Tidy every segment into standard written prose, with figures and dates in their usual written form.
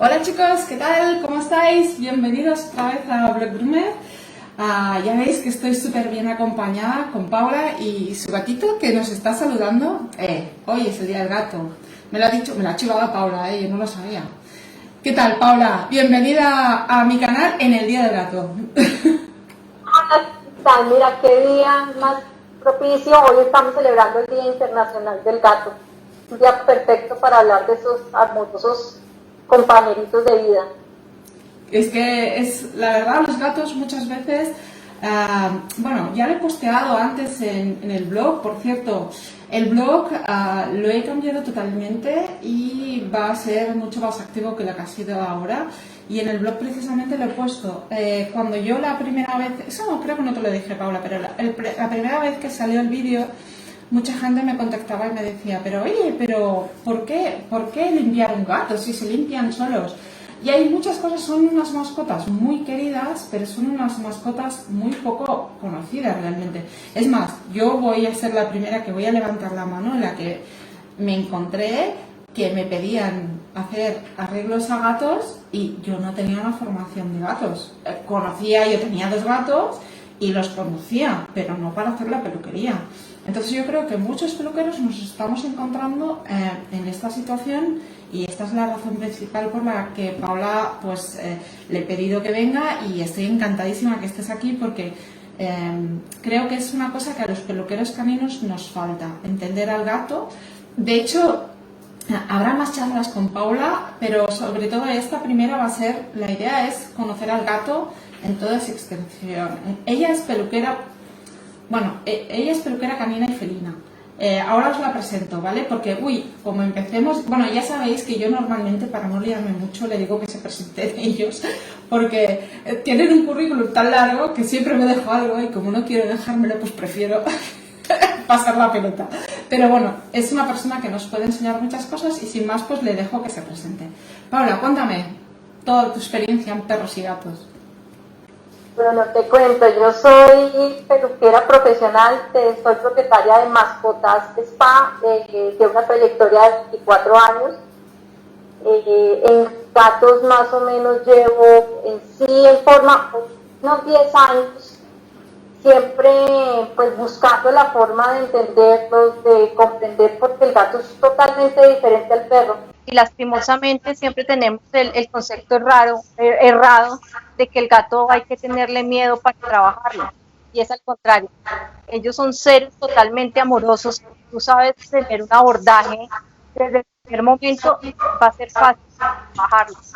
Hola chicos, ¿qué tal? ¿Cómo estáis? Bienvenidos otra vez a Blog Groomer. Ya veis que estoy súper bien acompañada con Paula y su gatito que nos está saludando. Hoy es el día del gato. Me lo ha dicho, me lo ha chivado Paula, yo no lo sabía. ¿Qué tal, Paula? Bienvenida a mi canal en el día del gato. Hola, mira qué día más propicio. Hoy estamos celebrando el Día Internacional del Gato. Un día perfecto para hablar de esos hermosos compañeritos de vida. Es que la verdad, los gatos muchas veces, bueno, ya lo he posteado antes en el blog, por cierto, el blog lo he cambiado totalmente y va a ser mucho más activo que lo que ha sido ahora. Y en el blog precisamente lo he puesto, cuando yo la primera vez, eso no, creo que no te lo dije, Paula, pero la primera vez que salió el vídeo, mucha gente me contactaba y me decía, pero oye, pero ¿por qué limpiar un gato si se limpian solos? Y hay muchas cosas, son unas mascotas muy queridas, pero son unas mascotas muy poco conocidas realmente. Es más, yo voy a ser la primera que voy a levantar la mano en la que me encontré que me pedían hacer arreglos a gatos y yo no tenía una formación de gatos. Yo tenía 2 gatos y los conocía, pero no para hacer la peluquería. Entonces yo creo que muchos peluqueros nos estamos encontrando en esta situación y esta es la razón principal por la que Paula le he pedido que venga y estoy encantadísima que estés aquí porque creo que es una cosa que a los peluqueros caninos nos falta, entender al gato. De hecho, habrá más charlas con Paula, pero sobre todo esta primera va a ser, la idea es conocer al gato en toda su extensión. Ella es peluquera canina y felina. Ahora os la presento, ¿vale? Porque, como empecemos, bueno, ya sabéis que yo normalmente, para no liarme mucho, le digo que se presenten ellos, porque tienen un currículum tan largo que siempre me dejo algo y como no quiero dejármelo, pues prefiero pasar la pelota. Pero bueno, es una persona que nos puede enseñar muchas cosas y sin más, pues le dejo que se presente. Paula, cuéntame toda tu experiencia en perros y gatos. Bueno, te cuento, yo soy peluquera profesional, soy propietaria de Mascotas Spa, de una trayectoria de 24 años. En gatos más o menos llevo en forma unos 10 años, siempre pues buscando la forma de entenderlos, de comprender, porque el gato es totalmente diferente al perro. Y lastimosamente siempre tenemos el concepto errado de que el gato hay que tenerle miedo para trabajarlo. Y es al contrario. Ellos son seres totalmente amorosos. Tú sabes tener un abordaje desde el primer momento, va a ser fácil trabajarlos.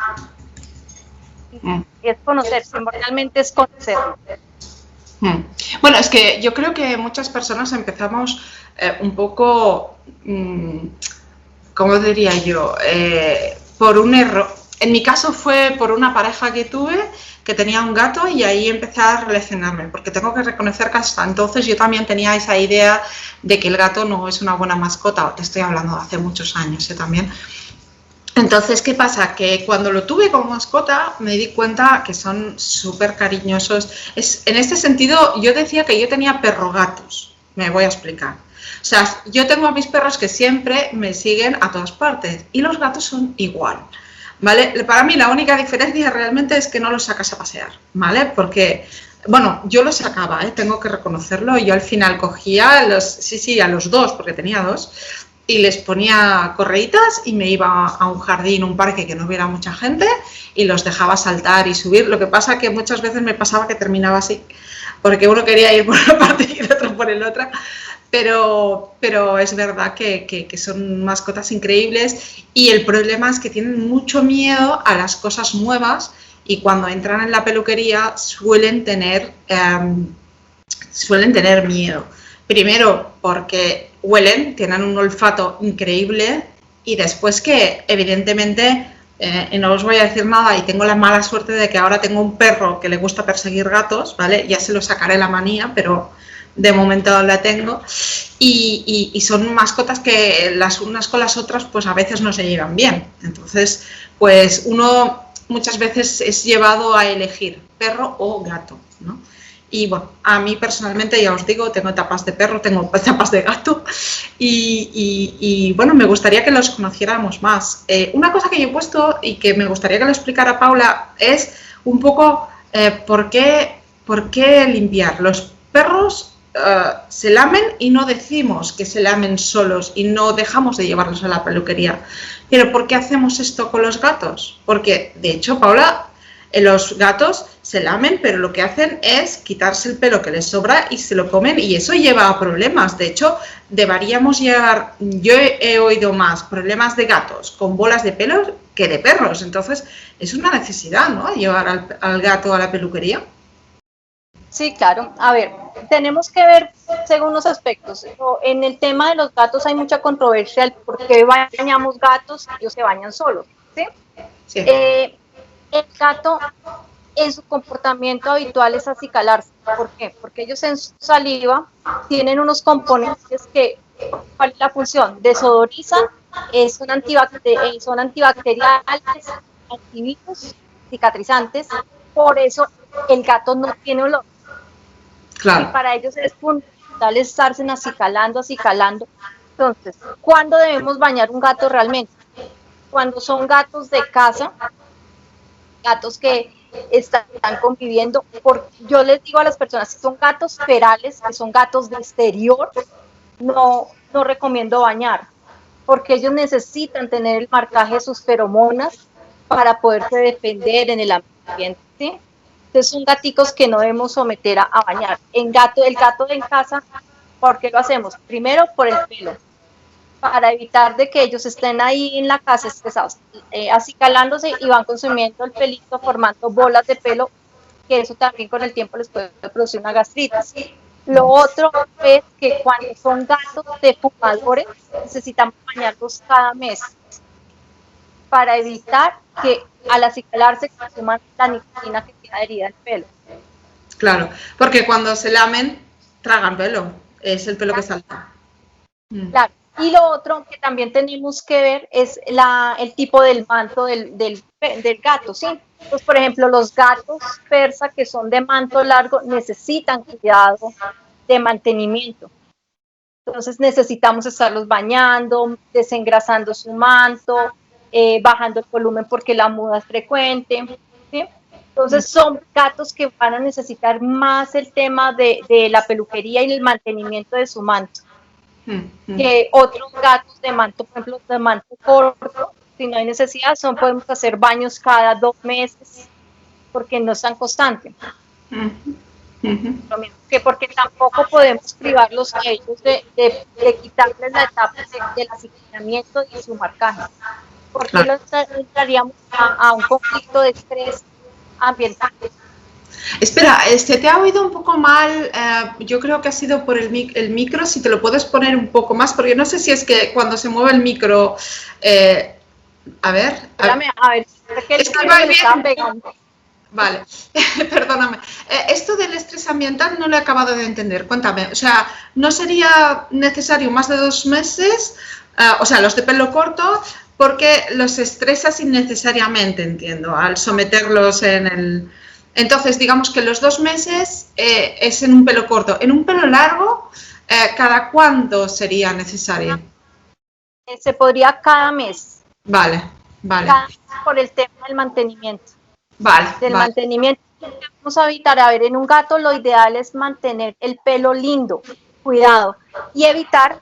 Es conocer, primordialmente es conocerlo. Bueno, es que yo creo que muchas personas empezamos un poco, ¿cómo diría yo? Por un error. En mi caso fue por una pareja que tuve que tenía un gato y ahí empecé a relacionarme, porque tengo que reconocer que hasta entonces yo también tenía esa idea de que el gato no es una buena mascota. Te estoy hablando de hace muchos años también. Entonces, ¿qué pasa? Que cuando lo tuve como mascota me di cuenta que son súper cariñosos. En este sentido, yo decía que yo tenía perro-gatos. Me voy a explicar. O sea, yo tengo a mis perros que siempre me siguen a todas partes y los gatos son igual, ¿vale? Para mí la única diferencia realmente es que no los sacas a pasear, ¿vale? Porque, bueno, yo los sacaba, tengo que reconocerlo. Yo al final cogía a los 2, porque tenía 2, y les ponía correitas y me iba a un jardín, un parque que no hubiera mucha gente y los dejaba saltar y subir. Lo que pasa que muchas veces me pasaba que terminaba así, porque uno quería ir por una parte y el otro por el otra. Pero es verdad que son mascotas increíbles y el problema es que tienen mucho miedo a las cosas nuevas y cuando entran en la peluquería suelen tener miedo. Primero porque huelen, tienen un olfato increíble y después que evidentemente, y no os voy a decir nada y tengo la mala suerte de que ahora tengo un perro que le gusta perseguir gatos, ¿vale? Ya se lo sacaré la manía, pero de momento la tengo y son mascotas que las unas con las otras pues a veces no se llevan bien. Entonces, pues uno muchas veces es llevado a elegir perro o gato. ¿no? Y bueno, a mí personalmente, ya os digo, tengo etapas de perro, tengo etapas de gato y bueno, me gustaría que los conociéramos más. Una cosa que yo he puesto y que me gustaría que lo explicara Paula es un poco por qué limpiar. Los perros se lamen y no decimos que se lamen solos y no dejamos de llevarlos a la peluquería. Pero ¿por qué hacemos esto con los gatos? Porque, de hecho, Paula, los gatos se lamen, pero lo que hacen es quitarse el pelo que les sobra y se lo comen y eso lleva a problemas. De hecho, deberíamos llevar, yo he oído más problemas de gatos con bolas de pelo que de perros. Entonces, es una necesidad, ¿no? Llevar al gato a la peluquería. Sí, claro. A ver, tenemos que ver según los aspectos. En el tema de los gatos hay mucha controversia el por qué bañamos gatos, ellos se bañan solos, ¿sí? Sí. El gato, en su comportamiento habitual es acicalarse. ¿Por qué? Porque ellos en su saliva tienen unos componentes que, ¿cuál es la función? Desodorizan, son antibacteriales, antivirus, cicatrizantes. Por eso el gato no tiene olor. Claro. Y para ellos es fundamental estarse acicalando. Entonces, ¿cuándo debemos bañar un gato realmente? Cuando son gatos de casa, gatos que están conviviendo, porque yo les digo a las personas, si son gatos ferales, que son gatos de exterior, no recomiendo bañar, porque ellos necesitan tener el marcaje de sus feromonas para poderse defender en el ambiente, ¿sí? Entonces son gaticos que no debemos someter a bañar. El gato en casa, ¿por qué lo hacemos? Primero, por el pelo, para evitar de que ellos estén ahí en la casa estresados, acicalándose y van consumiendo el pelito, formando bolas de pelo, que eso también con el tiempo les puede producir una gastritis. Lo otro es que cuando son gatos de fumadores, necesitamos bañarlos cada mes, para evitar que al acicalarse consuman la nicotina que queda herida en el pelo. Claro, porque cuando se lamen, tragan pelo, es el pelo que salta. Claro. Y lo otro que también tenemos que ver es el tipo del manto del gato, ¿sí? Pues, por ejemplo, los gatos persa que son de manto largo necesitan cuidado de mantenimiento. Entonces necesitamos estarlos bañando, desengrasando su manto, bajando el volumen porque la muda es frecuente, ¿sí? Entonces son gatos que van a necesitar más el tema de la peluquería y el mantenimiento de su manto. Que otros gatos de manto, por ejemplo, de manto corto, si no hay necesidad, podemos hacer baños cada 2 meses, porque no es tan constante. Lo mismo que porque tampoco podemos privarlos a ellos de quitarles la etapa del acicalamiento y su marcaje, porque los entraríamos a un conflicto de estrés ambiental. Espera, te ha oído un poco mal, yo creo que ha sido por el micro, si te lo puedes poner un poco más, porque no sé si es que cuando se mueve el micro, a ver. Espérame, a ver, es que va bien. Vale, perdóname. Esto del estrés ambiental no lo he acabado de entender, cuéntame, o sea, ¿no sería necesario más de 2 meses, o sea, los de pelo corto, porque los estresas innecesariamente, entiendo, al someterlos en el... Entonces, digamos que los 2 meses es en un pelo corto. En un pelo largo, ¿cada cuánto sería necesario? Se podría cada mes. Vale, vale. Por el tema del mantenimiento. Vale. Mantenimiento. Vamos a evitar, a ver, en un gato lo ideal es mantener el pelo lindo, cuidado, y evitar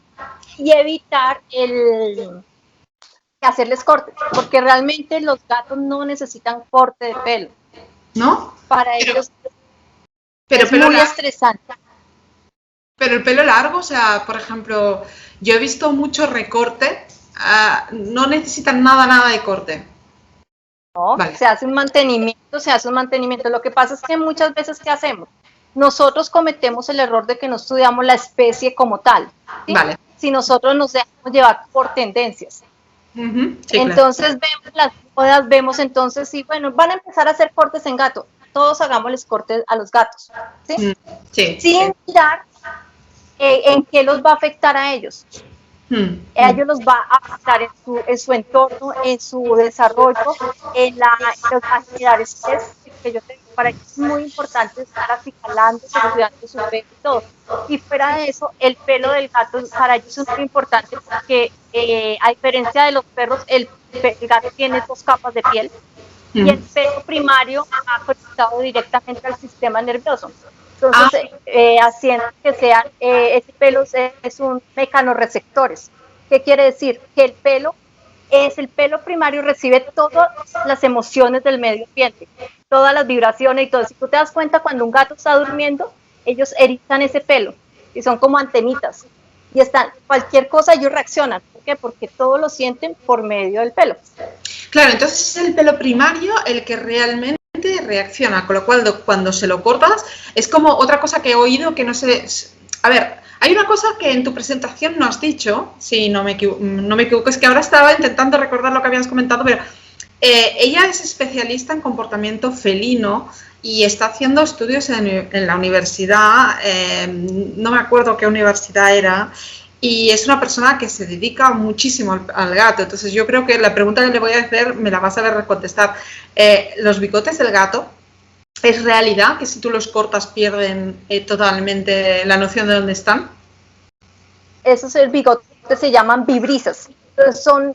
hacerles cortes, porque realmente los gatos no necesitan corte de pelo. ¿No? Para ellos es muy estresante. Pero el pelo largo, o sea, por ejemplo, yo he visto mucho recorte, no necesitan nada de corte. No, vale. Se hace un mantenimiento. Lo que pasa es que muchas veces, ¿qué hacemos? Nosotros cometemos el error de que no estudiamos la especie como tal, ¿sí? Vale. Si nosotros nos dejamos llevar por tendencias. Sí, entonces vemos las modas, vemos entonces, sí, bueno, van a empezar a hacer cortes en gato, todos hagámosles cortes a los gatos, ¿sí? Sin mirar en qué los va a afectar a ellos. A ellos los va a afectar en su entorno, en su desarrollo, en los va a generar estrés, que yo te digo, Para ellos es muy importante estar acicalándose, cuidando su pelo y todo. Y fuera de eso, el pelo del gato para ellos es muy importante porque, a diferencia de los perros, el gato tiene 2 capas de piel y el pelo primario ha conectado directamente al sistema nervioso. Entonces, haciendo que sean, ese pelo es un mecanorreceptores. ¿Qué quiere decir? Que el pelo primario, recibe todas las emociones del medio ambiente, todas las vibraciones y todo. Si tú te das cuenta, cuando un gato está durmiendo, ellos erizan ese pelo y son como antenitas. Y cualquier cosa ellos reaccionan. ¿Por qué? Porque todo lo sienten por medio del pelo. Claro, entonces es el pelo primario el que realmente reacciona, con lo cual cuando se lo cortas es como otra cosa que he oído que no sé. A ver, hay una cosa que en tu presentación no has dicho, si no me equivoco, es que ahora estaba intentando recordar lo que habías comentado, pero ella es especialista en comportamiento felino y está haciendo estudios en la universidad, no me acuerdo qué universidad era, y es una persona que se dedica muchísimo al gato. Entonces yo creo que la pregunta que le voy a hacer me la vas a ver contestar. ¿Los bigotes del gato es realidad que si tú los cortas pierden totalmente la noción de dónde están? Esos bigotes se llaman vibrisas. Son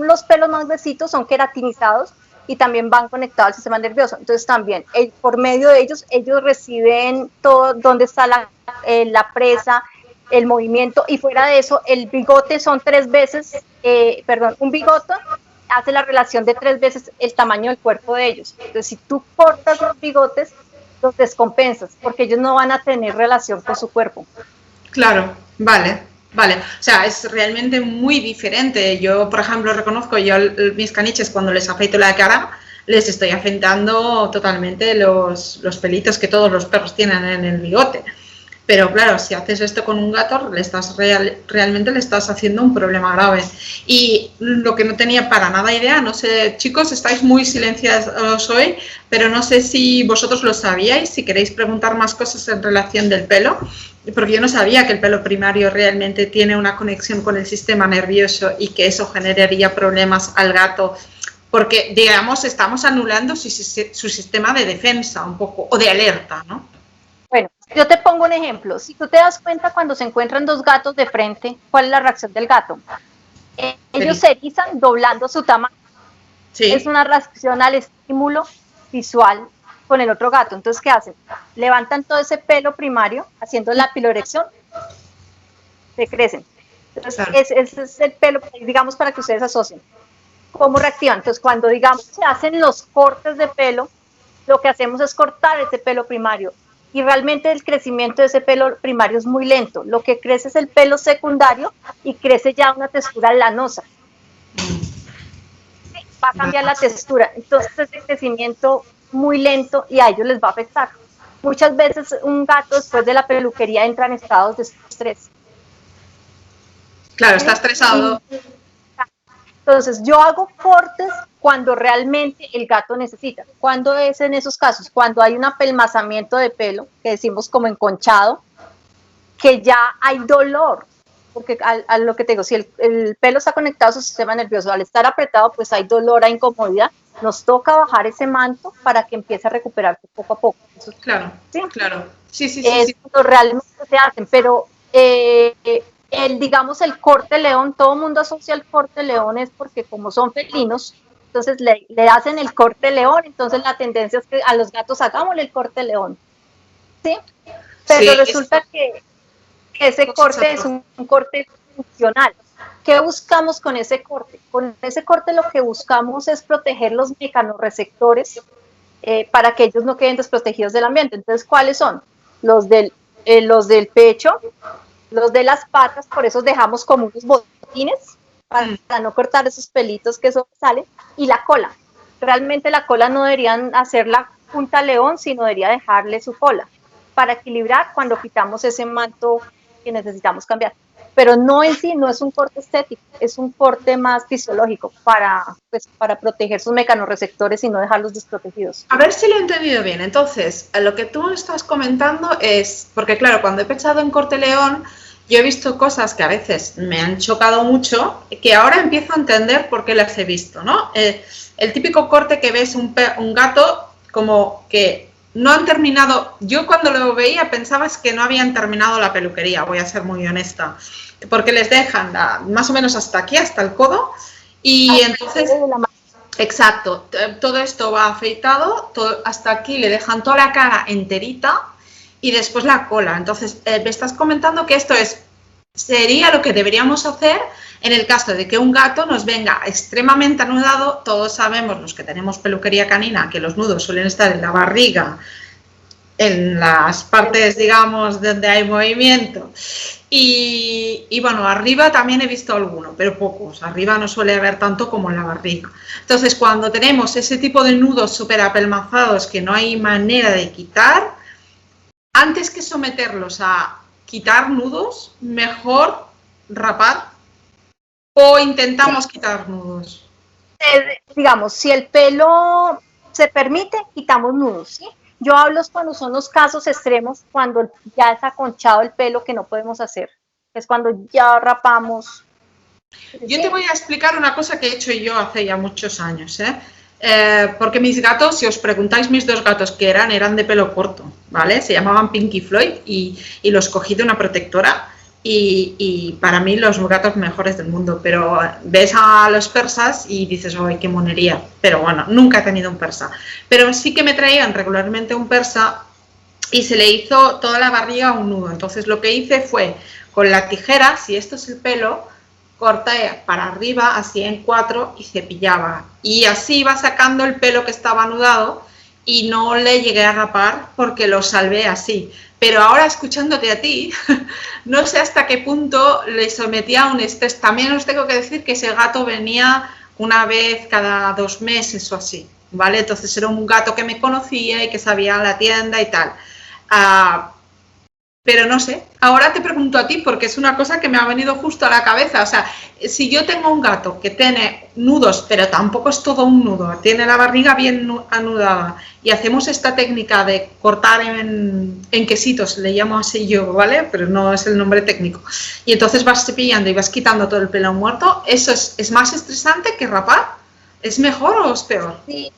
los pelos más gruesitos, son queratinizados y también van conectados al sistema nervioso. Entonces también por medio de ellos reciben todo dónde está la presa, el movimiento, y fuera de eso el bigote son 3 veces, un bigote hace la relación de 3 veces el tamaño del cuerpo de ellos. Entonces si tú cortas los bigotes, los descompensas, porque ellos no van a tener relación con su cuerpo. Claro, vale. O sea, es realmente muy diferente. Yo, por ejemplo, reconozco, mis caniches cuando les afeito la cara, les estoy afeitando totalmente los pelitos que todos los perros tienen en el bigote. Pero claro, si haces esto con un gato, realmente le estás haciendo un problema grave. Y lo que no tenía para nada idea, no sé, chicos, estáis muy silenciados hoy, pero no sé si vosotros lo sabíais, si queréis preguntar más cosas en relación del pelo, porque yo no sabía que el pelo primario realmente tiene una conexión con el sistema nervioso y que eso generaría problemas al gato, porque, digamos, estamos anulando su sistema de defensa un poco, o de alerta, ¿no? Bueno, yo te pongo un ejemplo. Si tú te das cuenta cuando se encuentran 2 gatos de frente, ¿cuál es la reacción del gato? Ellos se erizan doblando su tamaño. Sí. Es una reacción al estímulo visual con el otro gato. Entonces, ¿qué hacen? Levantan todo ese pelo primario, haciendo la piloerección, se crecen. Entonces, claro, ese es el pelo, digamos, para que ustedes asocien. ¿Cómo reactivan? Entonces, cuando, digamos, se hacen los cortes de pelo, lo que hacemos es cortar ese pelo primario. Y realmente el crecimiento de ese pelo primario es muy lento. Lo que crece es el pelo secundario y crece ya una textura lanosa. Va a cambiar la textura. Entonces es el crecimiento muy lento y a ellos les va a afectar. Muchas veces un gato después de la peluquería entra en estados de estrés. Claro, está estresado. Entonces yo hago cortes cuando realmente el gato necesita. ¿Cuándo es en esos casos? Cuando hay un apelmazamiento de pelo, que decimos como enconchado, que ya hay dolor. Porque a lo que te digo, si el pelo está conectado a su sistema nervioso, al estar apretado, pues hay dolor, hay incomodidad. Nos toca bajar ese manto para que empiece a recuperarse poco a poco. Eso, claro, ¿sí? Claro. Sí. Cuando realmente se hacen, pero digamos el corte león, todo el mundo asocia el corte león es porque como son felinos, entonces le hacen el corte león, entonces la tendencia es que a los gatos hagámosle el corte león, ¿sí? Pero resulta que ese corte es un corte funcional. ¿Qué buscamos con ese corte? Con ese corte lo que buscamos es proteger los mecanorreceptores para que ellos no queden desprotegidos del ambiente. Entonces, ¿cuáles son? Los del pecho, los de las patas, por eso dejamos como unos botines para no cortar esos pelitos que sobresalen, y la cola. Realmente la cola no deberían hacerla punta león, sino debería dejarle su cola para equilibrar cuando quitamos ese manto que necesitamos cambiar. Pero no en sí, no es un corte estético, es un corte más fisiológico para proteger sus mecanorreceptores y no dejarlos desprotegidos. A ver si lo he entendido bien. Entonces, lo que tú estás comentando es, porque claro, cuando he pensado en corte león, yo he visto cosas que a veces me han chocado mucho, que ahora empiezo a entender por qué las he visto, ¿no? El típico corte que ves un gato como que no han terminado. Yo cuando lo veía pensaba que no habían terminado la peluquería, voy a ser muy honesta, porque les dejan más o menos hasta aquí, hasta el codo, y entonces, exacto, todo esto va afeitado, hasta aquí le dejan toda la cara enterita y después la cola. Entonces, me estás comentando que esto sería lo que deberíamos hacer en el caso de que un gato nos venga extremadamente anudado. Todos sabemos, los que tenemos peluquería canina, que los nudos suelen estar en la barriga, en las partes, digamos, donde hay movimiento. Y bueno, arriba también he visto alguno, pero pocos. Arriba no suele haber tanto como en la barriga. Entonces, cuando tenemos ese tipo de nudos súper apelmazados que no hay manera de quitar, antes que someterlos a quitar nudos, mejor rapar o intentamos quitar nudos. Digamos, si el pelo se permite, quitamos nudos, ¿sí? Yo hablo cuando son los casos extremos, cuando ya es aconchado el pelo que no podemos hacer. Es cuando ya rapamos. Yo te voy a explicar una cosa que he hecho yo hace ya muchos años, porque mis gatos, si os preguntáis mis dos gatos que eran de pelo corto, ¿vale? Se llamaban Pinky Floyd y los cogí de una protectora y para mí los gatos mejores del mundo, pero ves a los persas y dices, ¡ay, qué monería! Pero bueno, nunca he tenido un persa. Pero sí que me traían regularmente un persa y se le hizo toda la barriga un nudo. Entonces lo que hice fue, con la tijera, si esto es el pelo, corté para arriba, así en 4 y cepillaba. Y así iba sacando el pelo que estaba anudado y no le llegué a rapar porque lo salvé así. Pero ahora, escuchándote a ti, no sé hasta qué punto le sometía a un estrés. También os tengo que decir que ese gato venía una vez cada 2 meses o así, ¿vale? Entonces era un gato que me conocía y que sabía la tienda y tal. Pero no sé, ahora te pregunto a ti porque es una cosa que me ha venido justo a la cabeza. O sea, si yo tengo un gato que tiene nudos, pero tampoco es todo un nudo, tiene la barriga bien anudada y hacemos esta técnica de cortar en quesitos, le llamo así yo, ¿vale? Pero no es el nombre técnico. Y entonces vas cepillando y vas quitando todo el pelo muerto. ¿Eso es más estresante que rapar? ¿Es mejor o es peor? Sí.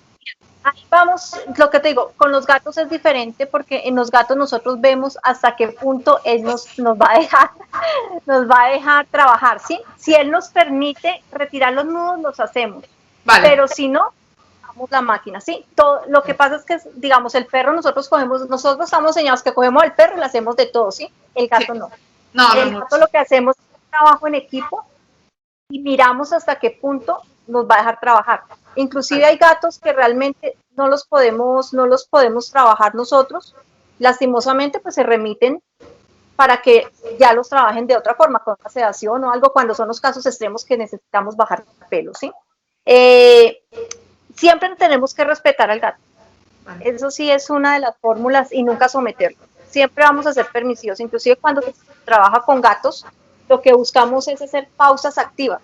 Ahí vamos, lo que te digo, con los gatos es diferente porque en los gatos nosotros vemos hasta qué punto él nos va a dejar trabajar, ¿sí? Si él nos permite retirar los nudos, los hacemos. Vale. Pero si no, damos la máquina, ¿sí? Todo, lo que pasa es que, digamos, el perro nosotros estamos enseñados que cogemos el perro y le hacemos de todo, ¿sí? El gato no. El gato lo que hacemos es un trabajo en equipo y miramos hasta qué punto nos va a dejar trabajar. Inclusive hay gatos que realmente no los podemos trabajar nosotros, lastimosamente pues se remiten para que ya los trabajen de otra forma, con una sedación o algo, cuando son los casos extremos que necesitamos bajar el pelo, ¿sí? Siempre tenemos que respetar al gato, eso sí es una de las fórmulas, y nunca someterlo. Siempre vamos a ser permisivos, inclusive cuando se trabaja con gatos, lo que buscamos es hacer pausas activas,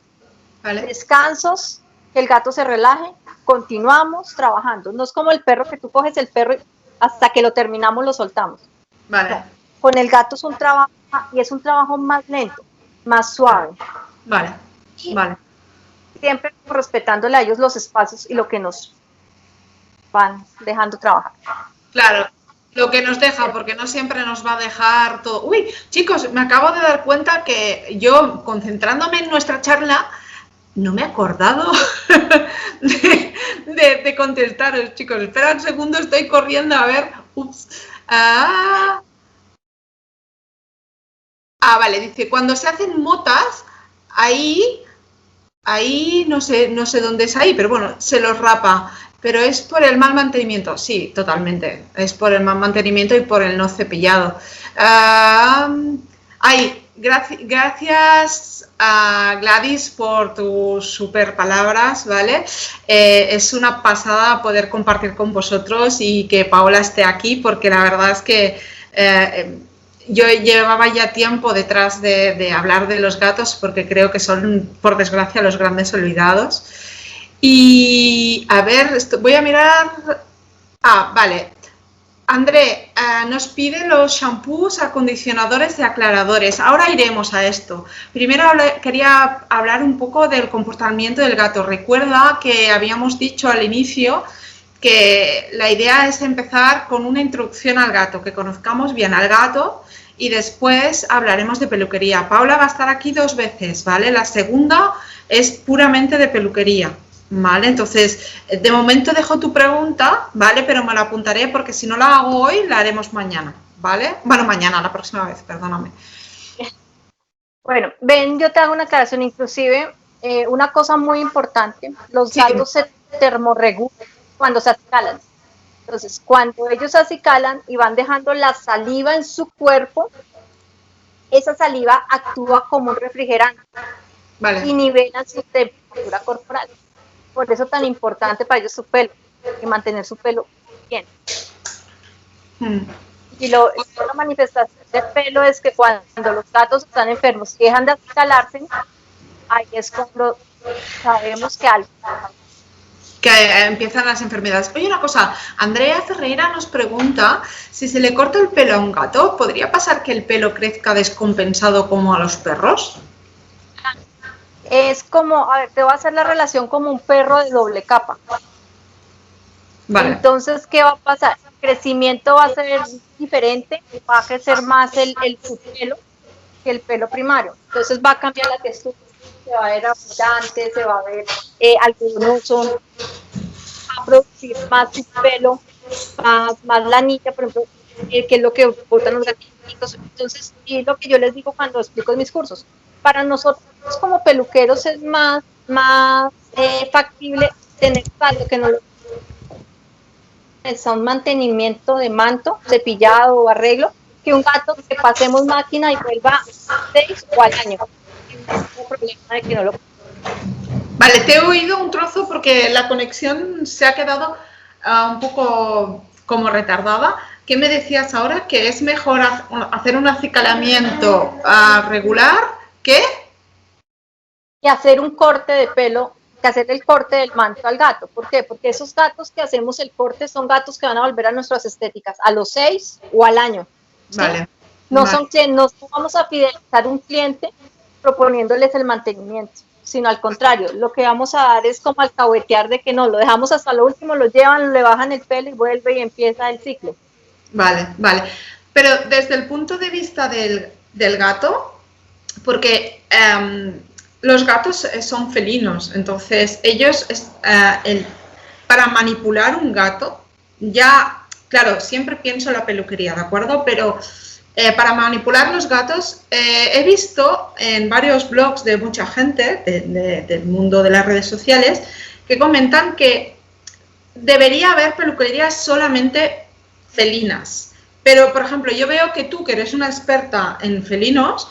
descansos, que el gato se relaje, continuamos trabajando. No es como el perro que tú coges el perro y hasta que lo terminamos lo soltamos. Vale. No, con el gato es un trabajo, y es un trabajo más lento, más suave. Vale, vale. Siempre respetándole a ellos los espacios y lo que nos van dejando trabajar. Claro, lo que nos deja, porque no siempre nos va a dejar todo. Uy, chicos, me acabo de dar cuenta que yo, concentrándome en nuestra charla, no me he acordado de contestaros, chicos. Espera un segundo, estoy corriendo a ver. Ups. Vale, dice, cuando se hacen motas, ahí no sé dónde es ahí, pero bueno, se los rapa. Pero es por el mal mantenimiento. Sí, totalmente. Es por el mal mantenimiento y por el no cepillado. Gracias a Gladys por tus super palabras, ¿vale? Es una pasada poder compartir con vosotros y que Paola esté aquí, porque la verdad es que yo llevaba ya tiempo detrás de hablar de los gatos, porque creo que son, por desgracia, los grandes olvidados. Y a ver, voy a mirar. Vale. André, nos pide los shampoos, acondicionadores y aclaradores. Ahora iremos a esto. Primero quería hablar un poco del comportamiento del gato. Recuerda que habíamos dicho al inicio que la idea es empezar con una introducción al gato, que conozcamos bien al gato y después hablaremos de peluquería. Paula va a estar aquí 2 veces, ¿vale? La segunda es puramente de peluquería, ¿vale? Entonces, de momento dejo tu pregunta, ¿vale? Pero me la apuntaré porque si no la hago hoy, la haremos mañana, ¿vale? Bueno, mañana, la próxima vez, perdóname. Bueno, ven, yo te hago una aclaración, inclusive una cosa muy importante, los gatos se termorregulan cuando se acicalan. Entonces, cuando ellos se acicalan y van dejando la saliva en su cuerpo, esa saliva actúa como un refrigerante y nivela su temperatura corporal. Por eso es tan importante para ellos su pelo y mantener su pelo bien. Y la manifestación del pelo es que cuando los gatos están enfermos y dejan de acicalarse, ahí es cuando sabemos que algo que empiezan las enfermedades. Oye, una cosa, Andrea Ferreira nos pregunta si se le corta el pelo a un gato, ¿podría pasar que el pelo crezca descompensado como a los perros? Es como, a ver, te voy a hacer la relación como un perro de doble capa. Vale. Entonces, ¿qué va a pasar? El crecimiento va a ser diferente, va a crecer más el subpelo que el pelo primario. Entonces va a cambiar la textura, se va a ver abundante, se va a ver algodonoso, va a producir más subpelo, más lanilla, por ejemplo, que es lo que botan los gatitos. Entonces, y es lo que yo les digo cuando explico en mis cursos. Para nosotros como peluqueros es más factible tener algo que no lo es un mantenimiento de manto, cepillado o arreglo, que un gato que pasemos máquina y vuelva 6 o al año. No problema de que no lo... Vale, te he oído un trozo porque la conexión se ha quedado un poco como retardada. ¿Qué me decías ahora? Que es mejor hacer un acicalamiento regular que hacer un corte de pelo, que hacer el corte del manto al gato. ¿Por qué? Porque esos gatos que hacemos el corte son gatos que van a volver a nuestras estéticas a los 6 o al año. ¿Sí? Vale. No vamos a fidelizar un cliente proponiéndoles el mantenimiento, sino al contrario, lo que vamos a dar es como alcahuetear de que no, lo dejamos hasta lo último, lo llevan, le bajan el pelo y vuelve y empieza el ciclo. Vale, vale. Pero desde el punto de vista del gato, porque los gatos son felinos, entonces ellos, para manipular un gato, ya, claro, siempre pienso en la peluquería, ¿de acuerdo? Pero para manipular los gatos, he visto en varios blogs de mucha gente del mundo de las redes sociales que comentan que debería haber peluquerías solamente felinas. Pero, por ejemplo, yo veo que tú, que eres una experta en felinos,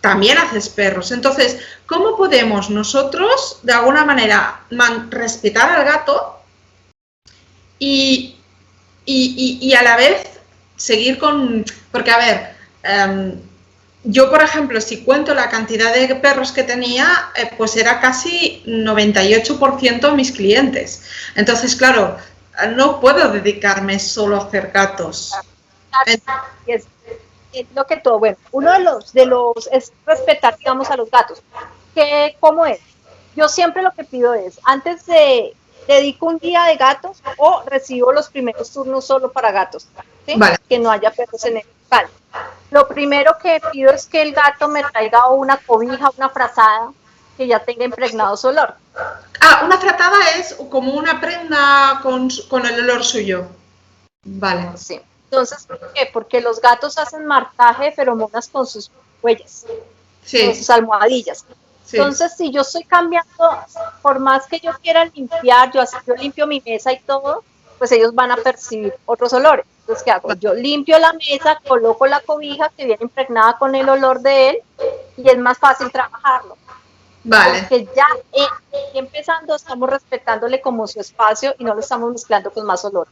también haces perros. Entonces, ¿cómo podemos nosotros, de alguna manera, respetar al gato y a la vez seguir con... Porque, a ver, yo, por ejemplo, si cuento la cantidad de perros que tenía, pues era casi 98% mis clientes. Entonces, claro, no puedo dedicarme solo a hacer gatos. Es lo que todo, bueno, uno de los es respetar, digamos, a los gatos. ¿Cómo es? Yo siempre lo que pido es, antes de dedico un día de gatos o recibo los primeros turnos solo para gatos, ¿sí? Vale. Que no haya perros en el local. Lo primero que pido es que el gato me traiga una cobija, una frazada que ya tenga impregnado su olor. Ah, una frazada es como una prenda con el olor suyo. Vale. Sí. Entonces, ¿por qué? Porque los gatos hacen marcaje de feromonas con sus huellas, sí, con sus almohadillas. Sí. Entonces, si yo estoy cambiando, por más que yo quiera limpiar, yo limpio mi mesa y todo, pues ellos van a percibir otros olores. Entonces, ¿qué hago? Yo limpio la mesa, coloco la cobija que viene impregnada con el olor de él y es más fácil trabajarlo. Vale. Porque ya empezando estamos respetándole como su espacio y no lo estamos mezclando con más olor.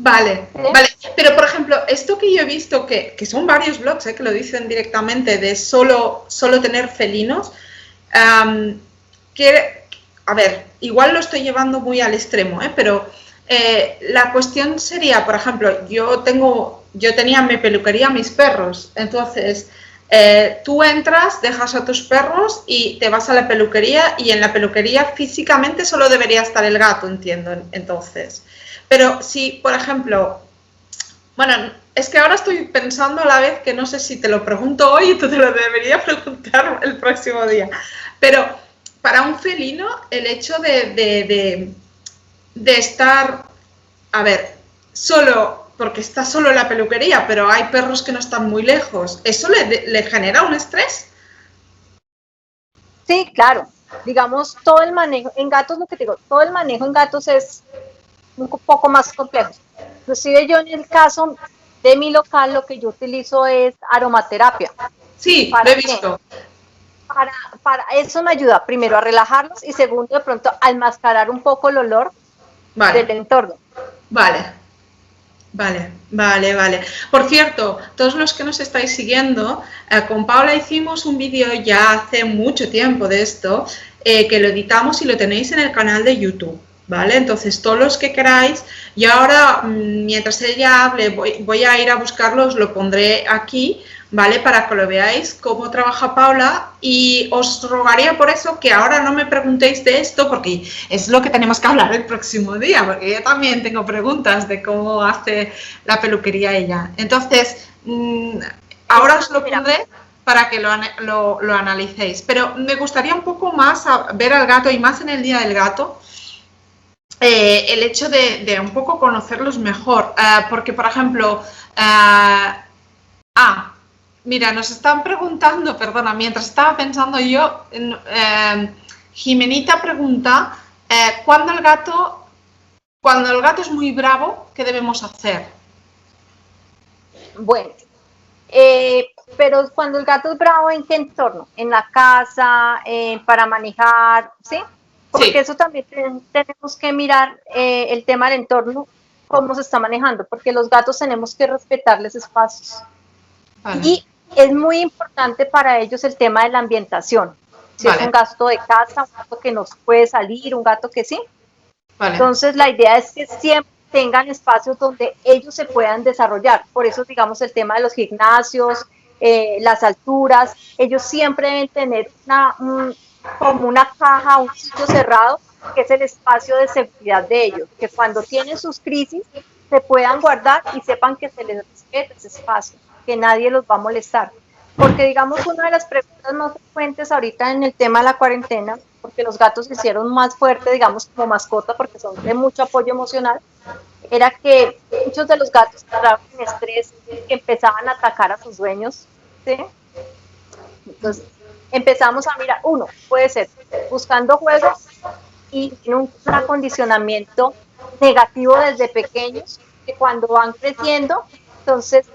Vale, ¿sí? Vale, pero por ejemplo, esto que yo he visto, que son varios blogs que lo dicen directamente, de solo tener felinos, que, a ver, igual lo estoy llevando muy al extremo, pero la cuestión sería, por ejemplo, yo tenía en mi peluquería mis perros, entonces tú entras, dejas a tus perros y te vas a la peluquería y en la peluquería físicamente solo debería estar el gato, entiendo, entonces. Pero si, por ejemplo, bueno, es que ahora estoy pensando a la vez que no sé si te lo pregunto hoy y tú te lo deberías preguntar el próximo día. Pero para un felino, el hecho de estar, a ver, solo, porque está solo en la peluquería, pero hay perros que no están muy lejos, ¿eso le genera un estrés? Sí, claro. Digamos, todo el manejo, en gatos, lo que te digo, todo el manejo en gatos es un poco más complejo. Inclusive yo en el caso de mi local lo que yo utilizo es aromaterapia. Sí, lo ¿Para he qué? visto. Para eso me ayuda primero a relajarlos y segundo de pronto a enmascarar un poco el olor Vale, del entorno. vale. Vale, vale, vale. Por cierto, todos los que nos estáis siguiendo, con Paula hicimos un vídeo ya hace mucho tiempo de esto, que lo editamos y lo tenéis en el canal de YouTube, ¿vale? Entonces, todos los que queráis, y ahora, mientras ella hable, voy a ir a buscarlo, os lo pondré aquí, ¿vale? Para que lo veáis cómo trabaja Paula, y os rogaría por eso que ahora no me preguntéis de esto, porque es lo que tenemos que hablar el próximo día, porque yo también tengo preguntas de cómo hace la peluquería ella. Entonces, ahora os lo pondré para que lo analicéis, pero me gustaría un poco más ver al gato, y más en el Día del Gato, el hecho de un poco conocerlos mejor, porque, por ejemplo, mira, nos están preguntando, perdona, mientras estaba pensando yo, Jimenita pregunta, cuando el gato es muy bravo, ¿qué debemos hacer? Bueno, pero cuando el gato es bravo, ¿en qué entorno? ¿En la casa? ¿Para manejar? ¿Sí? Porque Sí, eso también tenemos que mirar el tema del entorno, cómo se está manejando, porque los gatos tenemos que respetarles espacios. vale, Y es muy importante para ellos el tema de la ambientación. Si es un vale, gato de casa, un gato que no puede salir, un gato que sí. vale, Entonces, la idea es que siempre tengan espacios donde ellos se puedan desarrollar. Por eso, digamos, el tema de los gimnasios, las alturas, ellos siempre deben tener como una caja, un sitio cerrado, que es el espacio de seguridad de ellos, que cuando tienen sus crisis se puedan guardar y sepan que se les respeta ese espacio, que nadie los va a molestar. Porque, digamos, una de las preguntas más frecuentes ahorita en el tema de la cuarentena, porque los gatos se hicieron más fuertes, digamos, como mascota, porque son de mucho apoyo emocional, era que muchos de los gatos entraban en estrés, que empezaban a atacar a sus dueños, ¿sí? Entonces, empezamos a mirar, uno, puede ser buscando juegos y un acondicionamiento negativo desde pequeños, que cuando van creciendo, entonces